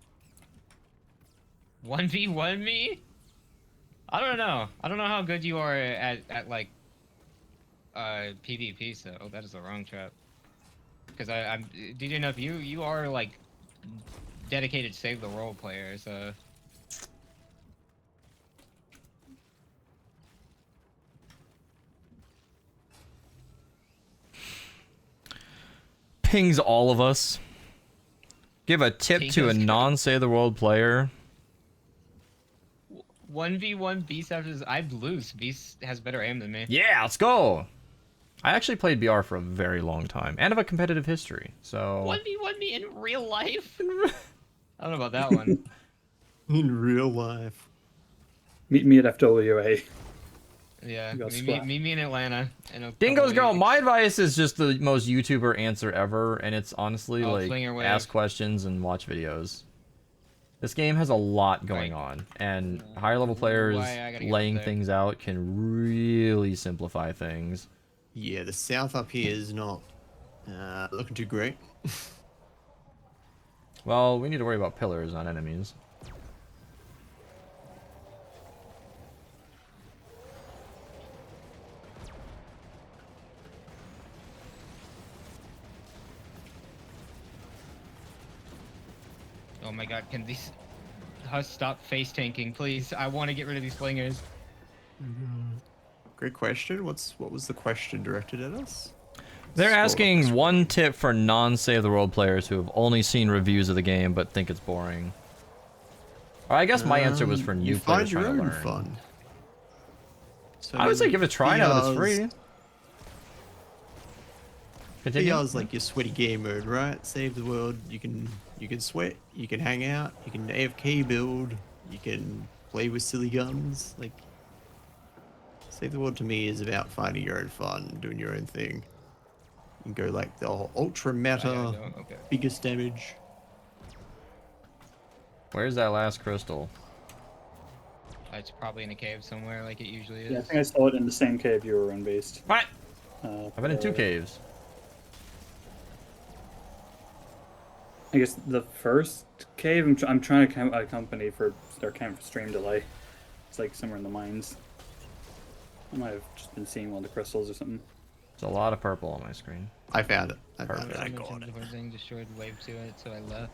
Speaker 2: 1v1 me? I don't know. I don't know how good you are at like PvP. So that is the wrong trap. Because I'm DJ enough. You are like dedicated save the world player. So.
Speaker 1: Pings all of us. Give a tip to a non-save the world player.
Speaker 2: 1v1 Beast after this. I'd lose. Beast has better aim than me.
Speaker 1: Yeah, let's go. I actually played BR for a very long time and have a competitive history. So
Speaker 2: 1v1 me in real life? I don't know about that one.
Speaker 4: In real life.
Speaker 5: Meet me at FWA.
Speaker 2: Yeah,
Speaker 5: got
Speaker 2: meet me in Atlanta. In a
Speaker 1: Dingo's
Speaker 2: couple
Speaker 1: girl,
Speaker 2: weeks.
Speaker 1: my advice is just the most YouTuber answer ever, and it's honestly like
Speaker 2: fling your wave.
Speaker 1: ask questions and watch videos. This game has a lot going
Speaker 2: Right.
Speaker 1: on, and higher level players
Speaker 2: Why I gotta get
Speaker 1: laying
Speaker 2: up there?
Speaker 1: things out can really simplify things.
Speaker 4: Yeah, the south up here is not looking too great.
Speaker 1: Well, we need to worry about pillars, not enemies.
Speaker 2: Oh my god, can these Hus stop face tanking, please? I want to get rid of these flingers.
Speaker 4: Great question. What was the question directed at us?
Speaker 1: They're
Speaker 4: Scroll up
Speaker 1: asking
Speaker 4: this way.
Speaker 1: one tip for non-save the world players who have only seen reviews of the game but think it's boring. Or I guess my answer was for new
Speaker 4: you
Speaker 1: players
Speaker 4: find your
Speaker 1: trying to
Speaker 4: own
Speaker 1: learn.
Speaker 4: fun. So
Speaker 1: I would say give it a try now that it's free.
Speaker 4: VR's
Speaker 1: Continue.
Speaker 4: VR's like your sweaty game mode, right? Save the world. You can sweat. You can hang out. You can AFK build. You can play with silly guns. Like save the world to me is about finding your own fun, doing your own thing. You can go like the whole ultra meta,
Speaker 2: Okay.
Speaker 4: biggest damage.
Speaker 1: Where's that last crystal?
Speaker 2: It's probably in a cave somewhere, like it usually
Speaker 5: Yeah, I
Speaker 2: is.
Speaker 5: think I saw it in the same cave you were in, Beast.
Speaker 1: What?
Speaker 5: I've
Speaker 1: I've been in 2 caves.
Speaker 5: I guess the first cave, I'm trying to count a company for their count for stream delay. It's like somewhere in the mines. I might have just been seeing one of the crystals or something.
Speaker 1: There's a lot of purple on my screen.
Speaker 4: I found it. I found it.
Speaker 1: Perfect.
Speaker 4: I
Speaker 2: Someone
Speaker 4: got
Speaker 2: said
Speaker 4: it.
Speaker 2: the thing destroyed wave to it, so I left.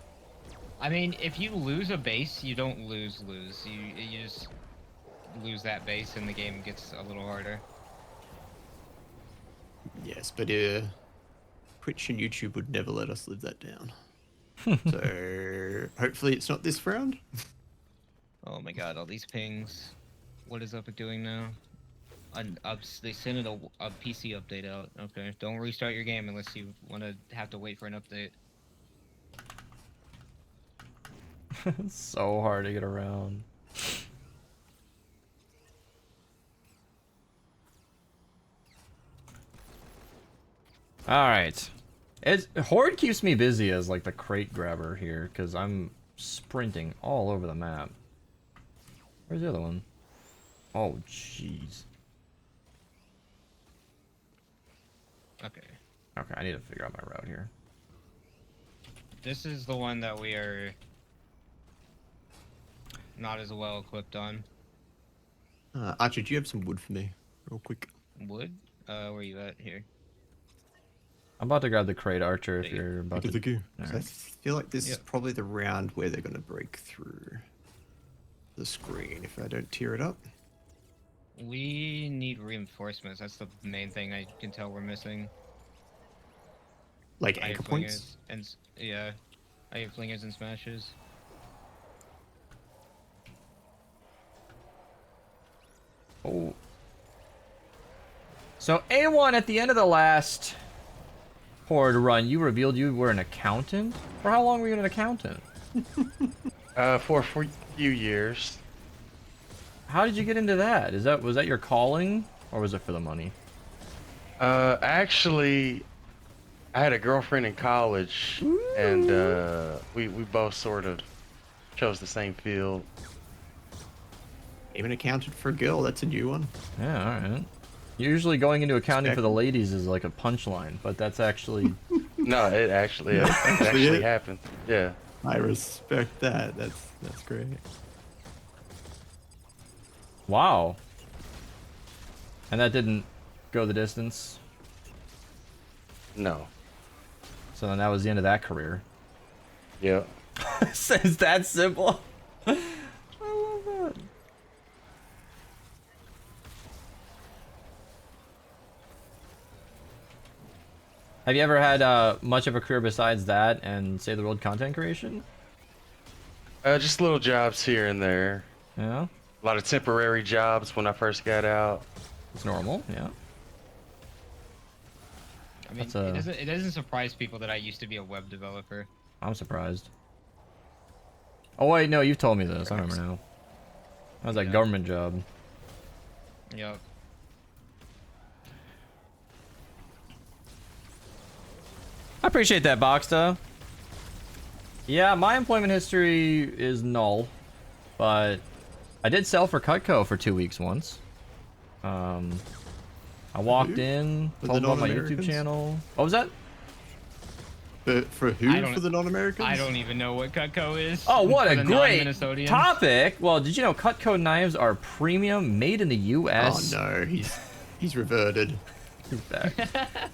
Speaker 2: I mean, if you lose a base, you don't lose. You just lose that base, and the game gets a little harder.
Speaker 4: Yes, but Twitch and YouTube would never let us live that down. So hopefully it's not this round.
Speaker 2: Oh my god, all these pings. What is Epic doing now? They sent a PC update out. Okay, don't restart your game unless you want to have to wait for an update.
Speaker 1: It's so hard to get around. Alright. Horde keeps me busy as like the crate grabber here, because I'm sprinting all over the map. Where's the other one? Oh, jeez.
Speaker 2: Okay,
Speaker 1: Okay, I need to figure out my route here.
Speaker 2: this is the one that we are not as well equipped on.
Speaker 4: Archie, do you have some wood for me, real quick?
Speaker 2: Wood? Where are you at here?
Speaker 1: I'm about to grab the crate archer if
Speaker 2: Thank you.
Speaker 1: you're about to...
Speaker 4: Thank you.
Speaker 1: Alright.
Speaker 4: I feel like this is
Speaker 2: Yep.
Speaker 4: probably the round where they're gonna break through the screen if I don't tear it up.
Speaker 2: We need reinforcements. That's the main thing I can tell we're missing.
Speaker 4: Like
Speaker 2: I
Speaker 4: anchor
Speaker 2: have
Speaker 4: points.
Speaker 2: flingers and yeah, I have flingers and smashes.
Speaker 1: Oh. So A1 at the end of the last Horde run, you revealed you were an accountant? For how long were you an accountant?
Speaker 3: For a few years.
Speaker 1: How did you get into that? Was that your calling, or was it for the money?
Speaker 3: Actually, I had a girlfriend in college, and we both sort of chose the same field.
Speaker 4: Even accounted for a girl. That's a new one.
Speaker 1: Yeah, all right. Usually going into accounting for the
Speaker 4: Respect.
Speaker 1: ladies is like a punchline, but that's actually
Speaker 3: No, it actually it
Speaker 4: actually
Speaker 3: actually
Speaker 4: it.
Speaker 3: happened. Yeah.
Speaker 4: I respect that. That's great.
Speaker 1: wow. And that didn't go the distance.
Speaker 3: No.
Speaker 1: So then that was the end of that career.
Speaker 3: Yeah.
Speaker 1: It's that simple. I love that. Have you ever had much of a career besides that and Save the World content creation?
Speaker 3: Just little jobs here and there.
Speaker 1: Yeah,
Speaker 3: A lot of temporary jobs when I first got out.
Speaker 1: it's normal. Yeah.
Speaker 2: I mean,
Speaker 1: That's a-
Speaker 2: it doesn't surprise people that I used to be a web developer.
Speaker 1: I'm surprised. Oh wait, no, you've told me this. I remember now. That was that
Speaker 2: Yeah.
Speaker 1: government job.
Speaker 2: Yep.
Speaker 1: I appreciate that, Boxta. Yeah, my employment history is null, but I did sell for Cutco for 2 weeks once. I walked
Speaker 4: Who?
Speaker 1: in,
Speaker 4: For
Speaker 1: told
Speaker 4: the
Speaker 1: about my YouTube
Speaker 4: non-Americans?
Speaker 1: channel. What was that?
Speaker 4: For
Speaker 2: I
Speaker 4: who?
Speaker 2: don't-
Speaker 4: For the non-Americans?
Speaker 2: I don't even know what Cutco is.
Speaker 1: Oh, what
Speaker 2: for
Speaker 1: a
Speaker 2: the
Speaker 1: great
Speaker 2: non-Minnesotians.
Speaker 1: topic! Well, did you know Cutco knives are premium, made in the
Speaker 4: Oh
Speaker 1: U.S.?
Speaker 4: no, he's reverted.
Speaker 1: He's back.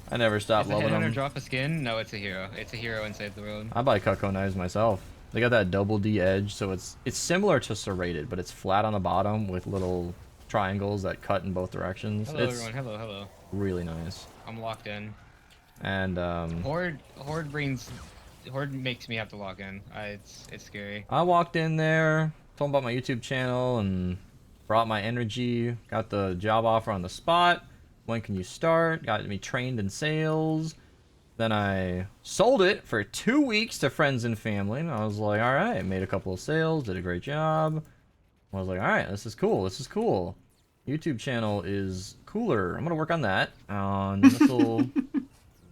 Speaker 1: I never stopped
Speaker 2: Is the
Speaker 1: loving
Speaker 2: headhunter
Speaker 1: them.
Speaker 2: drop a skin? No, it's a hero. It's a hero in Save the World.
Speaker 1: I buy Cutco knives myself. They got that double D edge, so it's similar to serrated, but it's flat on the bottom with little triangles that cut in both directions.
Speaker 2: Hello,
Speaker 1: It's
Speaker 2: everyone. Hello, hello.
Speaker 1: really nice.
Speaker 2: I'm locked in.
Speaker 1: And
Speaker 2: Horde makes me have to log in. It's scary.
Speaker 1: I walked in there, told them about my YouTube channel, and brought my energy. Got the job offer on the spot. When can you start? Got me trained in sales. Then I sold it for 2 weeks to friends and family, and I was like, all right, made a couple of sales, did a great job. I was like, all right, this is cool. This is cool. YouTube channel is cooler. I'm gonna work on that. And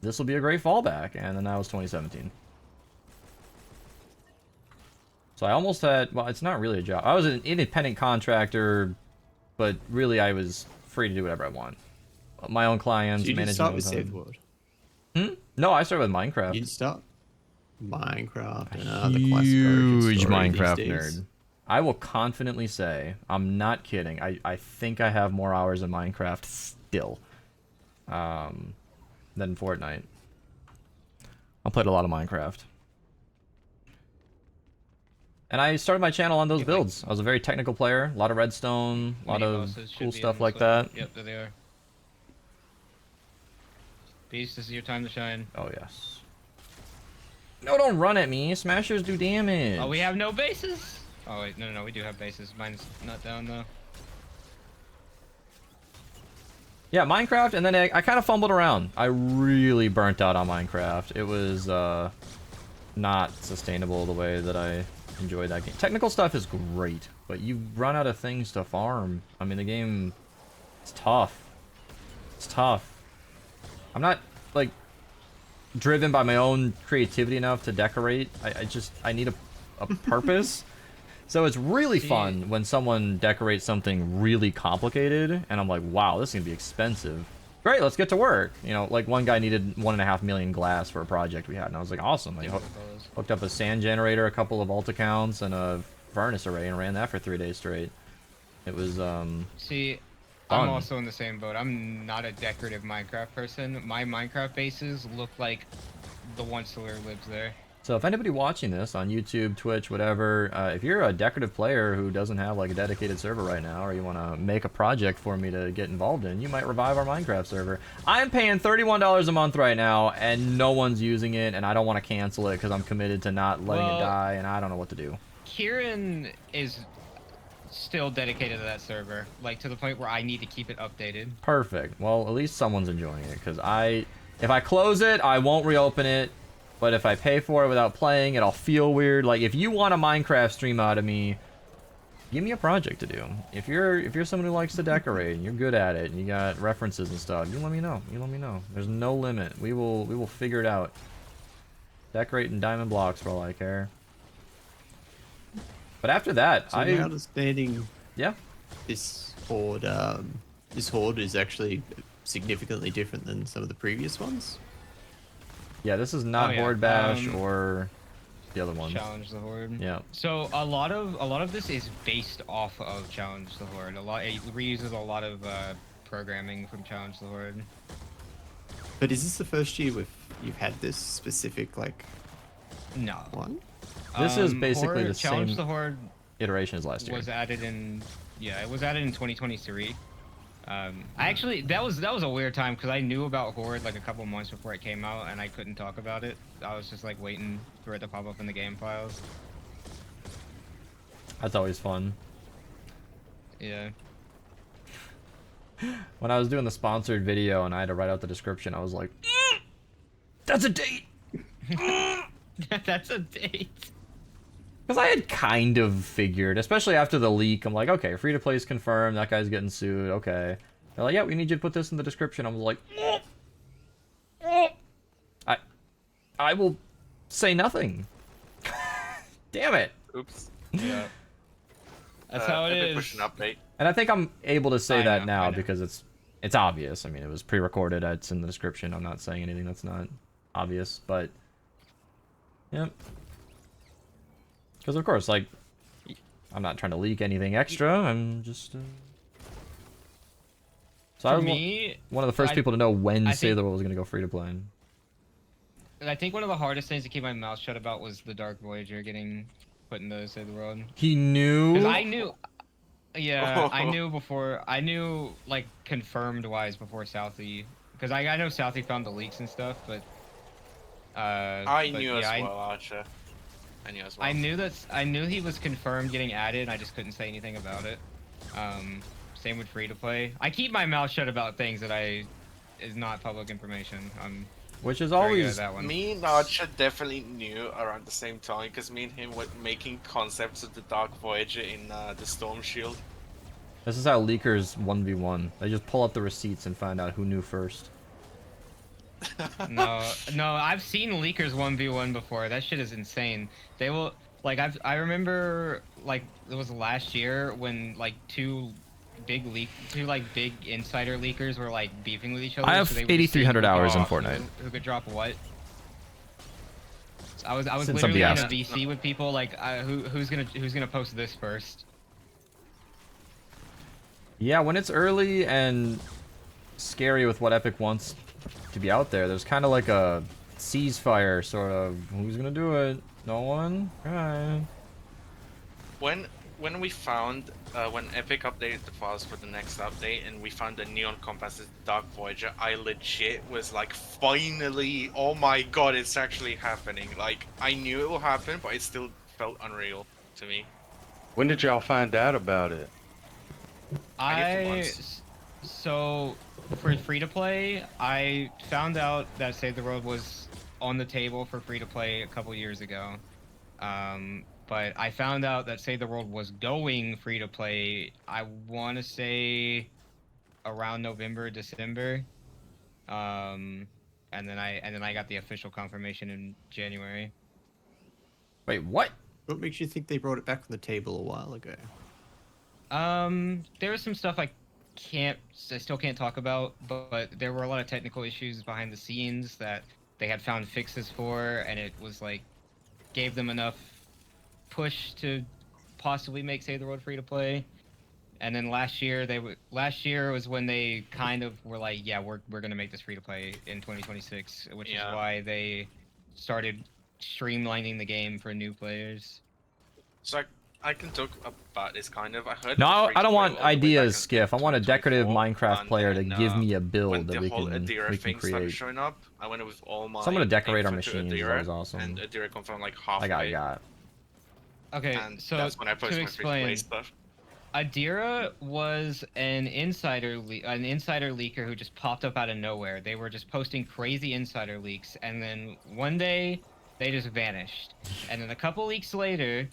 Speaker 1: this will be a great fallback. And then that was 2017. So I almost had, well, it's not really a job. I was an independent contractor, but really I was free to do whatever I want. My own clients,
Speaker 4: So you didn't
Speaker 1: managing
Speaker 4: start
Speaker 1: my
Speaker 4: with
Speaker 1: own
Speaker 4: Save the
Speaker 1: time.
Speaker 4: World.
Speaker 1: No, I started with Minecraft.
Speaker 4: You didn't start Minecraft and the classic
Speaker 1: Huge
Speaker 4: origin story
Speaker 1: Minecraft
Speaker 4: these days.
Speaker 1: nerd. I will confidently say, I'm not kidding. I think I have more hours in Minecraft still than Fortnite. I played a lot of Minecraft. And I started my channel on those builds. I was a very technical player. A lot of redstone, a lot
Speaker 2: Mini
Speaker 1: of
Speaker 2: bosses should
Speaker 1: cool
Speaker 2: be
Speaker 1: stuff
Speaker 2: in
Speaker 1: like
Speaker 2: this one.
Speaker 1: that.
Speaker 2: Yep, there they are. Beast, this is your time to shine.
Speaker 1: Oh, yes. No, don't run at me. Smashers do damage.
Speaker 2: Oh, we have no bases? Oh, wait, no, we do have bases. Mine's not down, though.
Speaker 1: Yeah, Minecraft, and then I kind of fumbled around. I really burnt out on Minecraft. It was not sustainable the way that I enjoyed that game. Technical stuff is great, but you run out of things to farm. I mean, the game, it's tough. It's tough. I'm not, like, driven by my own creativity enough to decorate. I need a purpose. So it's really fun when someone decorates something really complicated, and I'm like, wow, this is gonna be expensive. Great, let's get to work. You know, like one guy needed 1.5 million glass for a project we had, and I was like, awesome. I hooked up a sand generator, a couple of vault accounts, and a furnace array, and ran that for 3 days straight. It was
Speaker 2: See,
Speaker 1: fun.
Speaker 2: I'm also in the same boat. I'm not a decorative Minecraft person. My Minecraft bases look like the one Slayer lives there.
Speaker 1: So if anybody watching this on YouTube, Twitch, whatever, if you're a decorative player who doesn't have like a dedicated server right now, or you want to make a project for me to get involved in, you might revive our Minecraft server. I'm paying $31 a month right now, and no one's using it, and I don't want to cancel it because I'm committed to not letting it die, and I don't know what to do.
Speaker 2: Kieran is still dedicated to that server, like to the point where I need to keep it updated.
Speaker 1: Perfect. Well, at least someone's enjoying it, because if I close it, I won't reopen it. But if I pay for it without playing it, I'll feel weird. Like, if you want a Minecraft stream out of me, give me a project to do. If you're someone who likes to decorate and you're good at it and you got references and stuff, you let me know. You let me know. There's no limit. We will figure it out. Decorate in diamond blocks for all I care. But after that,
Speaker 4: So my understanding.
Speaker 1: yeah.
Speaker 4: this horde is actually significantly different than some of the previous ones.
Speaker 1: Yeah, this is not
Speaker 2: Oh, yeah.
Speaker 1: Horde Bash or the other ones.
Speaker 2: Challenge the Horde.
Speaker 1: Yeah.
Speaker 2: So a lot of this is based off of Challenge the Horde. It reuses a lot of programming from Challenge the Horde.
Speaker 4: But is this the first year you've had this specific like
Speaker 2: No.
Speaker 4: one?
Speaker 1: This is basically
Speaker 2: Horde,
Speaker 1: the
Speaker 2: Challenge
Speaker 1: same
Speaker 2: the Horde
Speaker 1: iteration as last year.
Speaker 2: was added in. Yeah, it was added in 2023. I actually that was a weird time because I knew about Horde like a couple months before it came out and I couldn't talk about it. I was just like waiting for it to pop up in the game files.
Speaker 1: That's always fun.
Speaker 2: Yeah.
Speaker 1: When I was doing the sponsored video and I had to write out the description, I was like, that's a date!
Speaker 2: That's a date.
Speaker 1: Because I had kind of figured, especially after the leak, I'm like, okay, free to play is confirmed, that guy's getting sued, okay. They're like, yeah, we need you to put this in the description. I was like, I will say nothing. Damn it.
Speaker 7: Oops.
Speaker 2: Yeah. That's how it
Speaker 7: Epic
Speaker 2: is.
Speaker 7: push an update.
Speaker 1: And I think I'm able to say
Speaker 2: I
Speaker 1: that
Speaker 2: know,
Speaker 1: now
Speaker 2: I know.
Speaker 1: because it's obvious. I mean, it was pre-recorded, it's in the description. I'm not saying anything that's not obvious, but yep. Because of course, like, I'm not trying to leak anything extra. I'm just. So I
Speaker 2: For
Speaker 1: was
Speaker 2: me,
Speaker 1: one of the first people to know when
Speaker 2: I
Speaker 1: Say
Speaker 2: think-
Speaker 1: the World was gonna go free to play.
Speaker 2: I think one of the hardest things to keep my mouth shut about was the Dark Voyager getting put in the Save the World.
Speaker 1: He knew.
Speaker 2: Because I knew. Yeah, I knew before. I knew like confirmed wise before Southie. Because I know Southie found the leaks and stuff, but.
Speaker 7: I
Speaker 2: but
Speaker 7: knew
Speaker 2: yeah,
Speaker 7: as well, Archer. I knew as well.
Speaker 2: I knew he was confirmed getting added. I just couldn't say anything about it. Same with free to play. I keep my mouth shut about things that is not public information.
Speaker 1: Which is
Speaker 2: very good
Speaker 1: always.
Speaker 2: at that one.
Speaker 7: Me and Archer definitely knew around the same time because me and him were making concepts of the Dark Voyager in the Storm Shield.
Speaker 1: This is how leakers 1v1. They just pull up the receipts and find out who knew first.
Speaker 2: No, I've seen leakers 1v1 before. That shit is insane. They will like I remember like it was last year when like two big insider leakers were like beefing with each other.
Speaker 1: I have
Speaker 2: so they would just see
Speaker 1: 8,300
Speaker 2: who
Speaker 1: hours in
Speaker 2: could-
Speaker 1: Fortnite.
Speaker 2: Who could drop what? So I was
Speaker 1: Since
Speaker 2: literally in a
Speaker 1: somebody
Speaker 2: VC with people like who's gonna post this first.
Speaker 1: Yeah, when it's early and scary with what Epic wants to be out there, there's kind of like a ceasefire sort of. Who's gonna do it? No one? Alright.
Speaker 7: When we found when Epic updated the files for the next update and we found the Neon Compass as Dark Voyager, I legit was like, finally, oh my god, it's actually happening. Like, I knew it will happen, but it still felt unreal to me.
Speaker 3: When did y'all find out about it?
Speaker 7: I did for once.
Speaker 2: So for free to play, I found out that Save the World was on the table for free to play a couple years ago. But I found out that Save the World was going free to play. I want to say around November, December. And then I got the official confirmation in January.
Speaker 1: Wait, what?
Speaker 4: What makes you think they brought it back on the table a while ago?
Speaker 2: There was some stuff I still can't talk about, but there were a lot of technical issues behind the scenes that they had found fixes for, and it was like gave them enough push to possibly make Save the World free to play. And then last year was when they kind of were like, yeah, we're gonna make this free to play in 2026, which is why they started streamlining the game for new players.
Speaker 7: So I can talk about this kind of. I heard.
Speaker 1: No,
Speaker 7: the
Speaker 1: I don't
Speaker 7: free-to-play
Speaker 1: want
Speaker 7: all the way
Speaker 1: ideas,
Speaker 7: back in
Speaker 1: Skiff. I want a decorative
Speaker 7: 2024,
Speaker 1: Minecraft
Speaker 7: and
Speaker 1: player to
Speaker 7: then,
Speaker 1: give me a
Speaker 7: when
Speaker 1: build
Speaker 7: the
Speaker 1: that we
Speaker 7: whole
Speaker 1: can
Speaker 7: Adira thing started
Speaker 1: create.
Speaker 7: showing up, I went with all my.
Speaker 1: So I'm gonna decorate our
Speaker 7: info to
Speaker 1: machines,
Speaker 7: Adira,
Speaker 1: that was awesome.
Speaker 7: And Adira confirmed like half.
Speaker 1: I got.
Speaker 2: Okay,
Speaker 7: And
Speaker 2: so
Speaker 7: that's when I posted
Speaker 2: to
Speaker 7: my free-to-play
Speaker 2: explain,
Speaker 7: stuff.
Speaker 2: Adira was an insider leaker who just popped up out of nowhere. They were just posting crazy insider leaks, and then one day they just vanished. And then a couple weeks later,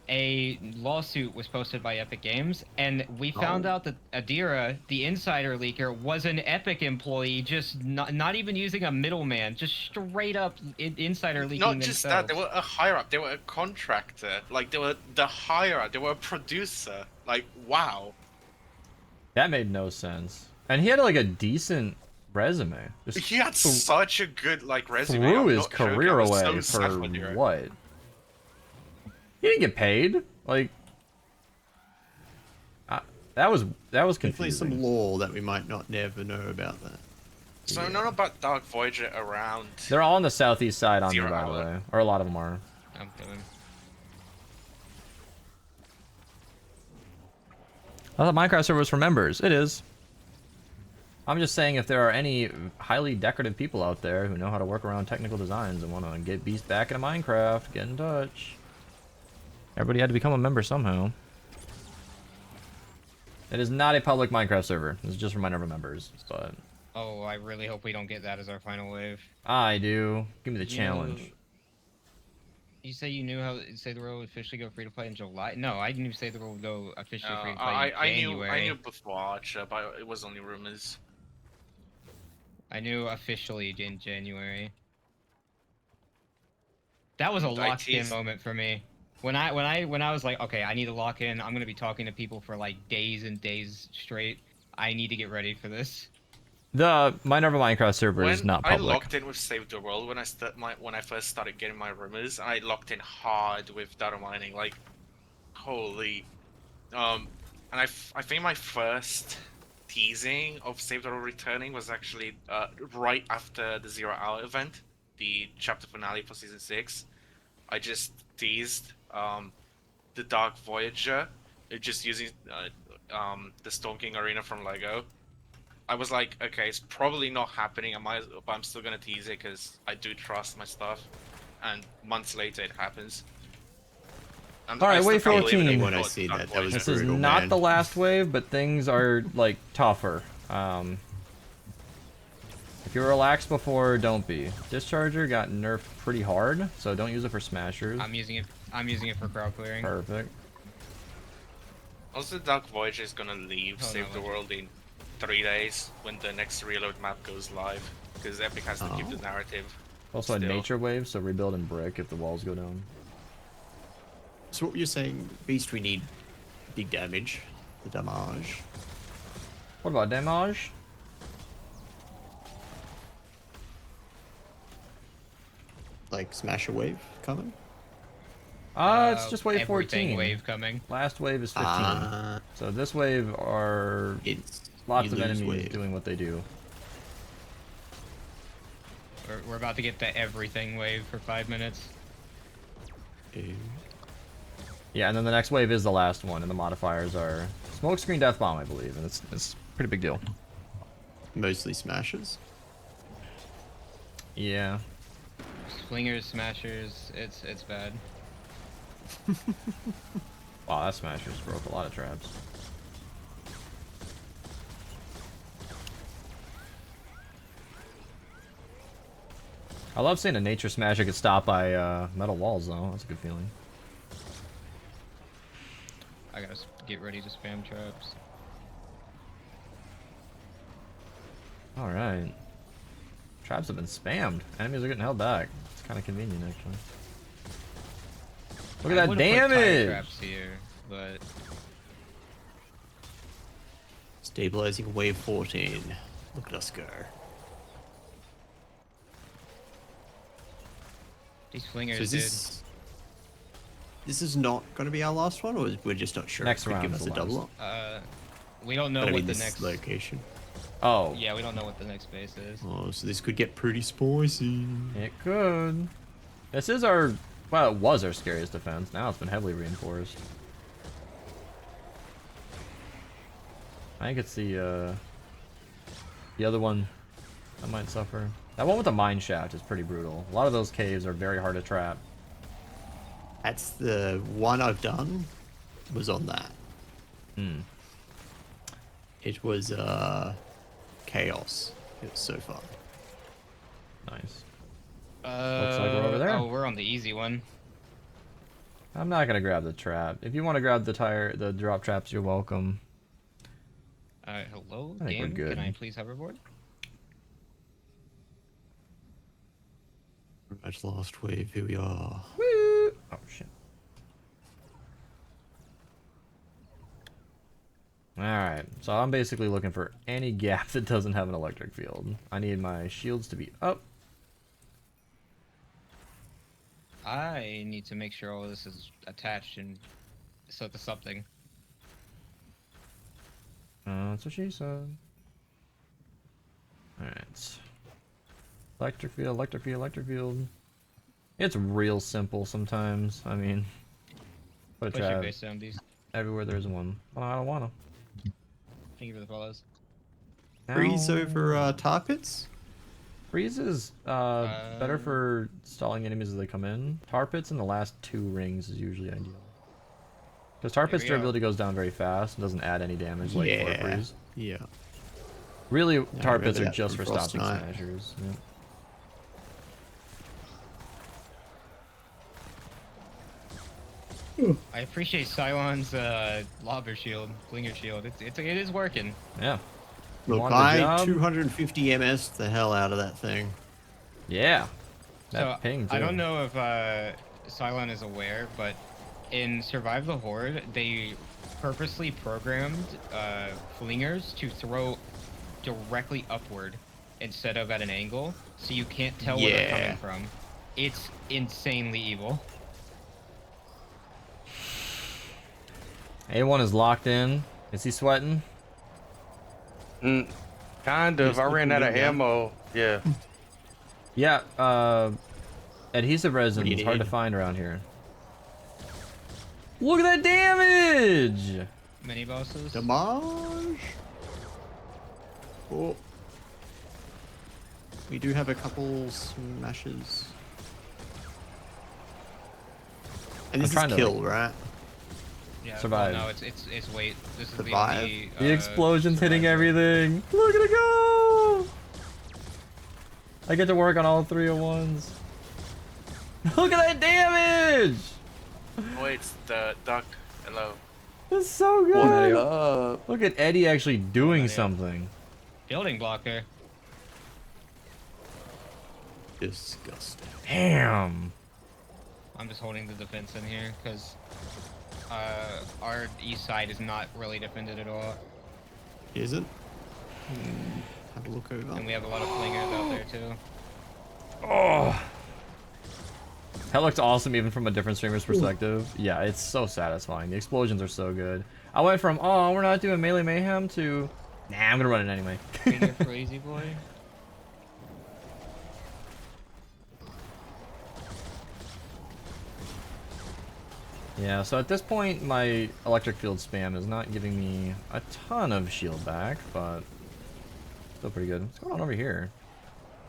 Speaker 2: a lawsuit was posted by Epic Games, and we found out that Adira, the insider leaker, was an Epic employee, just not even using a middleman, just straight up insider leaking
Speaker 7: Not just that,
Speaker 2: themselves.
Speaker 7: they were a higher up, they were a contractor, like they were the higher up, they were a producer. Like, wow.
Speaker 1: That made no sense. And he had like a decent resume. Just
Speaker 7: He had such a good like resume.
Speaker 1: threw
Speaker 7: I'm
Speaker 1: his
Speaker 7: not joking, I
Speaker 1: career
Speaker 7: was
Speaker 1: away
Speaker 7: so sad
Speaker 1: for
Speaker 7: Adira.
Speaker 1: what? He didn't get paid. Like that was
Speaker 4: Definitely
Speaker 1: confusing.
Speaker 4: some lore that we might not never know about that.
Speaker 7: So I know about Dark Voyager around.
Speaker 1: They're all on the southeast side on me,
Speaker 7: 0
Speaker 1: by the
Speaker 7: hour.
Speaker 1: way, or a lot of them are.
Speaker 2: I'm doing.
Speaker 1: I thought Minecraft server was for members. It is. I'm just saying if there are any highly decorative people out there who know how to work around technical designs and want to get Beast back into Minecraft, get in touch. Everybody had to become a member somehow. It is not a public Minecraft server. It's just for Minerva members, but
Speaker 2: Oh, I really hope we don't get that as our final wave.
Speaker 1: I do. Give me the challenge.
Speaker 2: You say you knew how say the world would officially go free to play in July? No, I didn't even say the world would go officially free to play in
Speaker 7: I
Speaker 2: January.
Speaker 7: knew before Archer, but it was only rumors.
Speaker 2: I knew officially in January. That was a
Speaker 7: I
Speaker 2: locked in
Speaker 7: teased-
Speaker 2: moment for me. When I was like, okay, I need to lock in. I'm gonna be talking to people for like days and days straight. I need to get ready for this.
Speaker 1: The Minerva Minecraft server is not
Speaker 7: I
Speaker 1: public.
Speaker 7: locked in with Save the World when I first started getting my rumors, I locked in hard with data mining. Like, holy, and I think my first teasing of Save the World returning was actually right after the 0 hour event, the chapter finale for season 6. I just teased the Dark Voyager, just using the Storm King arena from Lego. I was like, okay, it's probably not happening. But I'm still gonna tease it because I do trust my stuff. And months later, it happens. And
Speaker 1: All right,
Speaker 7: I still
Speaker 1: wave
Speaker 7: can't believe
Speaker 1: 14.
Speaker 7: it
Speaker 4: When I
Speaker 7: was
Speaker 4: see
Speaker 7: Dark
Speaker 4: that, that was
Speaker 7: Voyager.
Speaker 1: This is
Speaker 4: brutal,
Speaker 1: not
Speaker 4: man.
Speaker 1: the last wave, but things are like tougher. If you were relaxed before, don't be. Discharger got nerfed pretty hard, so don't use it for smashers.
Speaker 2: I'm using it for crowd clearing.
Speaker 1: Perfect.
Speaker 7: Also, Dark Voyager is gonna leave
Speaker 2: Oh,
Speaker 7: Save
Speaker 2: no,
Speaker 7: the
Speaker 2: legend.
Speaker 7: World in 3 days when the next reload map goes live. Because Epic has to keep the narrative.
Speaker 1: Also a
Speaker 7: Still.
Speaker 1: nature wave, so rebuild in brick if the walls go down.
Speaker 4: So what you're saying, Beast, we need big damage, the damage.
Speaker 1: What about damage?
Speaker 4: Like Smash a Wave coming?
Speaker 1: It's just wave
Speaker 2: everything
Speaker 1: 14.
Speaker 2: wave coming.
Speaker 1: Last wave is 15.
Speaker 4: Ah,
Speaker 1: So this wave are
Speaker 4: it's
Speaker 1: lots
Speaker 4: you
Speaker 1: of
Speaker 4: lose
Speaker 1: enemies
Speaker 4: wave.
Speaker 1: doing what they do.
Speaker 2: We're about to get the everything wave for 5 minutes.
Speaker 4: Ew.
Speaker 1: Yeah, and then the next wave is the last one, and the modifiers are smokescreen death bomb, I believe, and it's a pretty big deal.
Speaker 4: Mostly smashes.
Speaker 1: Yeah.
Speaker 2: Slingers, smashers, it's bad.
Speaker 1: Wow, that smashers broke a lot of traps. I love seeing a nature smasher get stopped by metal walls, though. That's a good feeling.
Speaker 2: I gotta get ready to spam traps.
Speaker 1: All right. Traps have been spammed. Enemies are getting held back. It's kind of convenient, actually. Look
Speaker 2: I
Speaker 1: at that
Speaker 2: would've put tire
Speaker 1: damage!
Speaker 2: traps here, but
Speaker 4: Stabilizing wave 14. Look at us go.
Speaker 2: these flingers
Speaker 4: So is this is not going to be our last one, or we're just not sure?
Speaker 1: Next
Speaker 4: It could
Speaker 1: round
Speaker 4: give
Speaker 1: is
Speaker 4: us
Speaker 1: the
Speaker 4: a double
Speaker 1: last.
Speaker 4: up.
Speaker 2: we don't know
Speaker 4: But I
Speaker 2: what
Speaker 4: mean,
Speaker 2: the
Speaker 4: this
Speaker 2: next
Speaker 4: location.
Speaker 1: Oh,
Speaker 2: Yeah, we don't know what the next base is.
Speaker 4: Oh, so this could get pretty spicy.
Speaker 1: it could. This is our, well, it was our scariest defense. Now it's been heavily reinforced. I think it's the other one that might suffer. That one with the mine shaft is pretty brutal. A lot of those caves are very hard to trap.
Speaker 4: That's the one I've done. Was on that.
Speaker 1: Hmm.
Speaker 4: It was chaos. It was so fun.
Speaker 1: Nice.
Speaker 2: Looks
Speaker 1: like we're over there.
Speaker 2: Oh, we're on the easy one.
Speaker 1: I'm not gonna grab the trap. If you want to grab the drop traps, you're welcome.
Speaker 2: Hello,
Speaker 1: I think we're
Speaker 2: game.
Speaker 1: good.
Speaker 2: Can I please hoverboard?
Speaker 4: Right, last wave, here we are.
Speaker 1: Woo! Oh shit. Alright, so I'm basically looking for any gap that doesn't have an electric field. I need my shields to be up.
Speaker 2: I need to make sure all of this is attached and set to something.
Speaker 1: That's what she said. Alright. Electric field, electric field, electric field. It's real simple sometimes. I mean, put a
Speaker 2: Push your
Speaker 1: trap
Speaker 2: base down, these.
Speaker 1: everywhere there's one. Well, I don't wanna.
Speaker 2: Thank you for the follows.
Speaker 4: Freeze
Speaker 1: Ow.
Speaker 4: over tar pits?
Speaker 1: Freeze is better for stalling enemies as they come in. Tar pits in the last 2 rings is usually ideal. Because tar pits
Speaker 2: Here we go.
Speaker 1: durability goes down very fast and doesn't add any damage like Horde freeze.
Speaker 4: Yeah.
Speaker 1: Really, tar
Speaker 4: I
Speaker 1: pits
Speaker 4: remember
Speaker 1: are
Speaker 4: that
Speaker 1: just
Speaker 4: from
Speaker 1: for
Speaker 4: Frost
Speaker 1: stopping
Speaker 4: Knight.
Speaker 1: smashers. Yeah.
Speaker 2: I appreciate Sylon's lobber shield, flinger shield. It is working.
Speaker 1: Yeah. You
Speaker 4: Look,
Speaker 1: want the
Speaker 4: I
Speaker 1: job?
Speaker 4: 250 MS the hell out of that thing.
Speaker 1: Yeah.
Speaker 2: So
Speaker 1: That ping,
Speaker 2: I
Speaker 1: too.
Speaker 2: don't know if Sylon is aware, but in Survive the Horde, they purposely programmed flingers to throw directly upward instead of at an angle, so you can't tell where they're coming from. It's insanely evil.
Speaker 1: A1 is locked in. Is he sweating?
Speaker 3: Kind of.
Speaker 4: Just
Speaker 3: I ran
Speaker 4: looking
Speaker 3: out of
Speaker 4: good, yeah.
Speaker 3: ammo. Yeah.
Speaker 1: Yeah, adhesive resin
Speaker 4: do you
Speaker 1: is hard to
Speaker 4: need?
Speaker 1: find around here. Look at that damage!
Speaker 2: Mini bosses.
Speaker 4: Damage! Oh. We do have a couple smashes. And this is
Speaker 1: trying to,
Speaker 4: kill,
Speaker 1: like,
Speaker 4: right?
Speaker 2: Yeah,
Speaker 1: Survive.
Speaker 2: Well, no, it's weight. This is
Speaker 4: Survive.
Speaker 2: the
Speaker 1: The explosion's hitting
Speaker 2: survival.
Speaker 1: everything. Look at it go! I get to work on all 301s. Look at that damage!
Speaker 7: Oh, it's the duck. Hello.
Speaker 1: That's so good. Look at Eddie actually doing something.
Speaker 2: Building blocker.
Speaker 4: Disgusting.
Speaker 1: Damn.
Speaker 2: I'm just holding the defense in here because our east side is not really defended at all,
Speaker 4: Is it? Have a look over.
Speaker 2: and we have a lot of flingers out there too.
Speaker 1: Oh. That looks awesome even from a different streamer's perspective. Yeah, it's so satisfying. The explosions are so good. I went from, oh, we're not doing melee mayhem to, nah, I'm gonna run it anyway.
Speaker 2: Finger crazy boy.
Speaker 1: Yeah, so at this point, my electric field spam is not giving me a ton of shield back, but still pretty good. What's going on over here?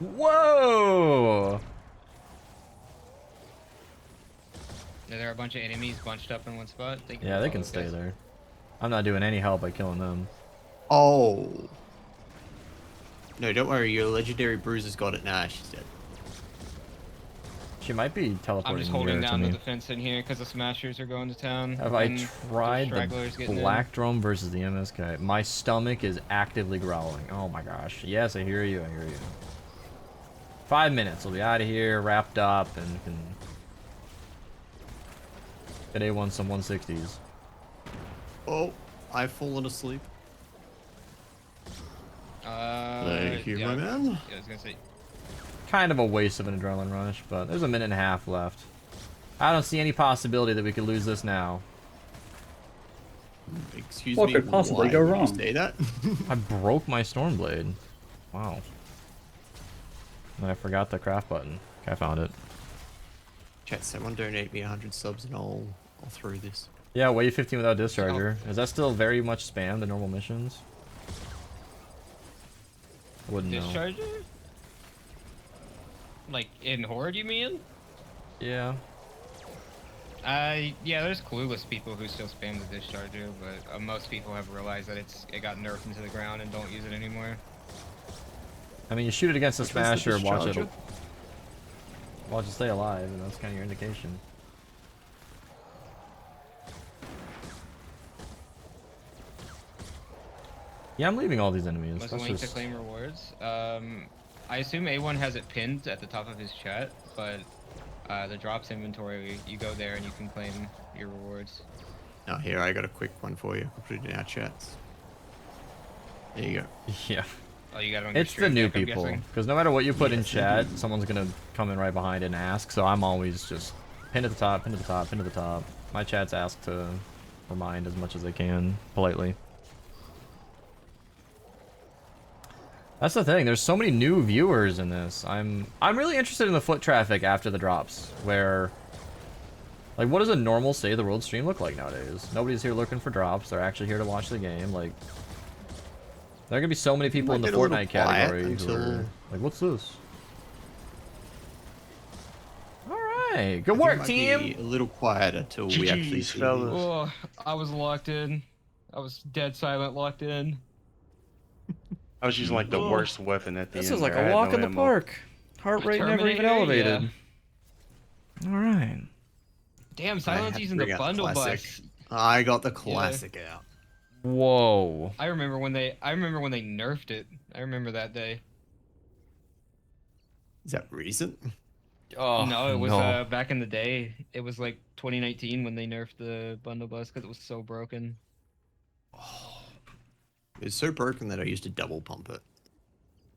Speaker 1: Whoa!
Speaker 2: There are a bunch of enemies bunched up in one spot.
Speaker 1: Yeah, they can stay there. I'm not doing any help by killing them.
Speaker 4: Oh. No, don't worry. Your legendary bruiser's got it. Nah, she's dead.
Speaker 1: She might be teleporting
Speaker 2: I'm just holding
Speaker 1: nearer
Speaker 2: down
Speaker 1: to
Speaker 2: the
Speaker 1: me.
Speaker 2: defense in here because the smashers are going to town.
Speaker 1: Have I
Speaker 2: and
Speaker 1: tried
Speaker 2: stragglers
Speaker 1: the
Speaker 2: getting in.
Speaker 1: black drum versus the MSK? My stomach is actively growling. Oh my gosh. Yes, I hear you. I hear you. 5 minutes. We'll be out of here, wrapped up, and can get A1 some 160s.
Speaker 4: Oh, I've fallen asleep. Thank you,
Speaker 2: yeah,
Speaker 4: my man.
Speaker 2: Yeah, I was gonna say.
Speaker 1: Kind of a waste of an adrenaline rush, but there's a minute and a half left. I don't see any possibility that we could lose this now.
Speaker 4: Excuse
Speaker 5: What
Speaker 4: me.
Speaker 5: could possibly
Speaker 4: why
Speaker 5: go
Speaker 4: would you
Speaker 5: wrong?
Speaker 4: say that?
Speaker 1: I broke my Stormblade. Wow. And I forgot the craft button. Okay, I found it.
Speaker 4: Chat, someone donate me 100 subs and I'll throw this.
Speaker 1: Yeah, wave 15 without discharger. Is that still very much spam, the normal missions? I wouldn't know.
Speaker 2: Discharger? Like in Horde, you mean?
Speaker 1: Yeah.
Speaker 2: Yeah, there's clueless people who still spam the discharger, but most people have realized that it got nerfed into the ground and don't use it anymore.
Speaker 1: I mean, you shoot it against the
Speaker 4: Which one's the
Speaker 1: smasher, watch it
Speaker 4: discharger?
Speaker 1: stay alive, and that's kind of your indication. Yeah, I'm leaving all these enemies.
Speaker 2: Must
Speaker 1: That's
Speaker 2: link to
Speaker 1: just...
Speaker 2: claim rewards. I assume A1 has it pinned at the top of his chat, but the drops inventory, you go there and you can claim your rewards.
Speaker 4: Oh, here, I got a quick one for you. I'll put it in our chats. There you go.
Speaker 1: Yeah.
Speaker 2: Oh, you got it on your
Speaker 1: It's the
Speaker 2: stream
Speaker 1: new
Speaker 2: deck, I'm
Speaker 1: people.
Speaker 2: guessing?
Speaker 1: Because no matter what you put in
Speaker 4: Yes,
Speaker 1: chat,
Speaker 4: indeed.
Speaker 1: someone's going to come in right behind and ask. So I'm always just pin to the top, pin to the top, pin to the top. My chats ask to remind as much as they can, politely. That's the thing. There's so many new viewers in this. I'm really interested in the foot traffic after the drops, where like what does a normal State of the World stream look like nowadays? Nobody's here looking for drops. They're actually here to watch the game. Like there are gonna be so many people in the
Speaker 4: Might get a little
Speaker 1: Fortnite
Speaker 4: quiet
Speaker 1: category who
Speaker 4: until-
Speaker 1: are like, what's this? All right, good
Speaker 4: I think
Speaker 1: work,
Speaker 4: it might
Speaker 1: team.
Speaker 4: be a little quieter till we actually
Speaker 3: GG's,
Speaker 4: see
Speaker 3: fellas.
Speaker 4: these.
Speaker 2: Oh, I was locked in. I was dead silent locked in.
Speaker 3: I was using like the
Speaker 2: Ugh.
Speaker 3: worst weapon at the
Speaker 1: This
Speaker 3: end.
Speaker 1: is like
Speaker 3: there. I
Speaker 1: a
Speaker 3: had
Speaker 1: walk
Speaker 3: no
Speaker 1: in the
Speaker 3: ammo.
Speaker 1: park. Heart rate never even
Speaker 2: Terminator,
Speaker 1: elevated. All right.
Speaker 2: Damn,
Speaker 4: I
Speaker 2: Silence
Speaker 4: had to
Speaker 2: using
Speaker 4: bring
Speaker 2: the
Speaker 4: out
Speaker 2: bundle
Speaker 4: classic.
Speaker 2: bus.
Speaker 4: I got the classic out.
Speaker 1: Whoa.
Speaker 2: I remember when they nerfed it. I remember that day.
Speaker 4: Is that recent?
Speaker 1: Oh,
Speaker 2: no, it was
Speaker 1: no.
Speaker 2: back in the day. It was like 2019 when they nerfed the bundle bus because it was so broken.
Speaker 4: It's so broken that I used to double pump it.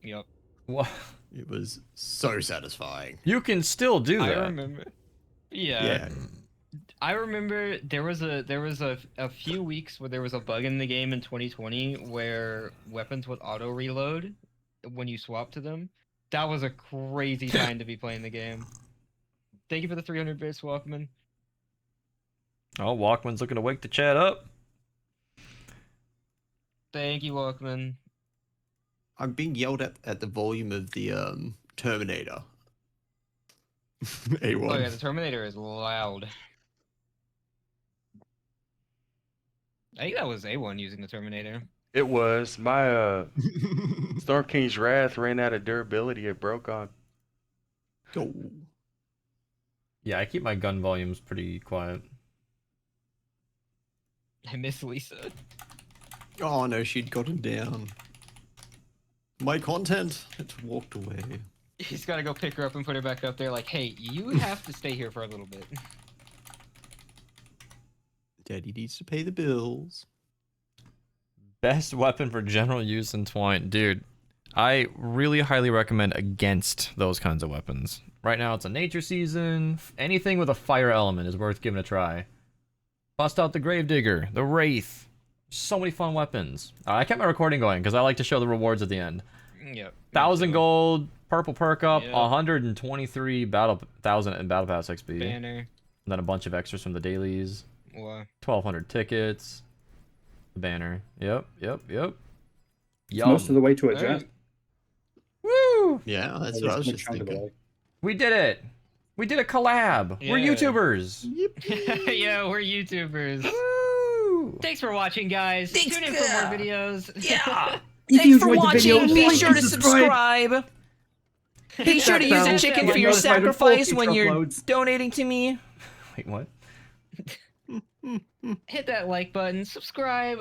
Speaker 2: Yep.
Speaker 1: What?
Speaker 4: It was so satisfying.
Speaker 1: You can still do that.
Speaker 2: I remember. Yeah.
Speaker 4: Yeah.
Speaker 2: I remember there was a few weeks where there was a bug in the game in 2020 where weapons would auto reload when you swap to them. That was a crazy time to be playing the game. Thank you for the 300 bits, Walkman.
Speaker 1: Oh, Walkman's looking to wake the chat up.
Speaker 2: Thank you, Walkman.
Speaker 4: I'm being yelled at the volume of the Terminator. A1.
Speaker 2: Oh yeah, the Terminator is loud. I think that was A1 using the Terminator.
Speaker 3: It was my Storm King's Wrath ran out of durability. It broke on.
Speaker 4: Go.
Speaker 1: Yeah, I keep my gun volumes pretty quiet.
Speaker 2: I miss Lisa.
Speaker 4: Oh no, she'd gotten down. My content had walked away.
Speaker 2: He's got to go pick her up and put her back up there. Like, hey, you have to stay here for a little bit.
Speaker 4: Daddy needs to pay the bills.
Speaker 1: Best weapon for general use in Twine. Dude, I really highly recommend against those kinds of weapons. Right now it's a nature season. Anything with a fire element is worth giving a try. Bust out the Gravedigger, the Wraith. So many fun weapons. I kept my recording going because I like to show the rewards at the end.
Speaker 2: Yep.
Speaker 1: 1,000 gold, purple perk up,
Speaker 2: Yep.
Speaker 1: 123 1,000 in battle pass XP.
Speaker 2: Banner.
Speaker 1: And then a bunch of extras from the dailies.
Speaker 2: What?
Speaker 1: 1,200 tickets. The banner. Yep.
Speaker 5: It's
Speaker 1: Yum.
Speaker 5: most of the way to a jet.
Speaker 1: Woo!
Speaker 4: Yeah, that's
Speaker 5: At
Speaker 4: what I
Speaker 5: least
Speaker 4: was
Speaker 5: a
Speaker 4: just
Speaker 5: chunk of the
Speaker 4: thinking.
Speaker 5: way.
Speaker 1: We did it. We did a collab. We're
Speaker 2: Yeah.
Speaker 1: YouTubers.
Speaker 2: Yeah, we're YouTubers.
Speaker 1: Woo!
Speaker 2: Thanks for watching, guys.
Speaker 1: Thanks,
Speaker 2: Tune in for more videos.
Speaker 1: Yeah.
Speaker 5: If you
Speaker 1: Thanks for
Speaker 5: enjoyed the video,
Speaker 1: watching. Be
Speaker 5: like
Speaker 1: sure
Speaker 5: and
Speaker 1: to subscribe. Be sure to
Speaker 5: that
Speaker 1: use a
Speaker 5: bell.
Speaker 1: chicken
Speaker 2: Get
Speaker 1: for your
Speaker 5: notified when full
Speaker 1: sacrifice
Speaker 5: feature
Speaker 1: when you're
Speaker 5: uploads.
Speaker 1: donating to me. Wait, what?
Speaker 2: Hit that like button. Subscribe.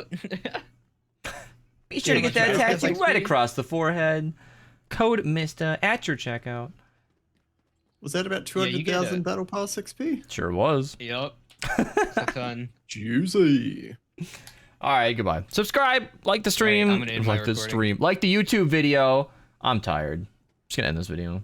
Speaker 1: Be sure to
Speaker 2: Yeah,
Speaker 1: get that
Speaker 2: much
Speaker 1: tattoo
Speaker 2: better.
Speaker 1: right across the forehead. Code Mista at your checkout.
Speaker 4: Was that about
Speaker 2: Yeah, you get
Speaker 4: 200,000
Speaker 2: a-
Speaker 4: Battle Pass XP?
Speaker 1: Sure was.
Speaker 2: Yep. It's a ton.
Speaker 4: Juicy.
Speaker 1: All right, goodbye. Subscribe, like the stream,
Speaker 2: All right, I'm gonna end my
Speaker 1: like the
Speaker 2: recording.
Speaker 1: stream, like the YouTube video. I'm tired. Just gonna end this video.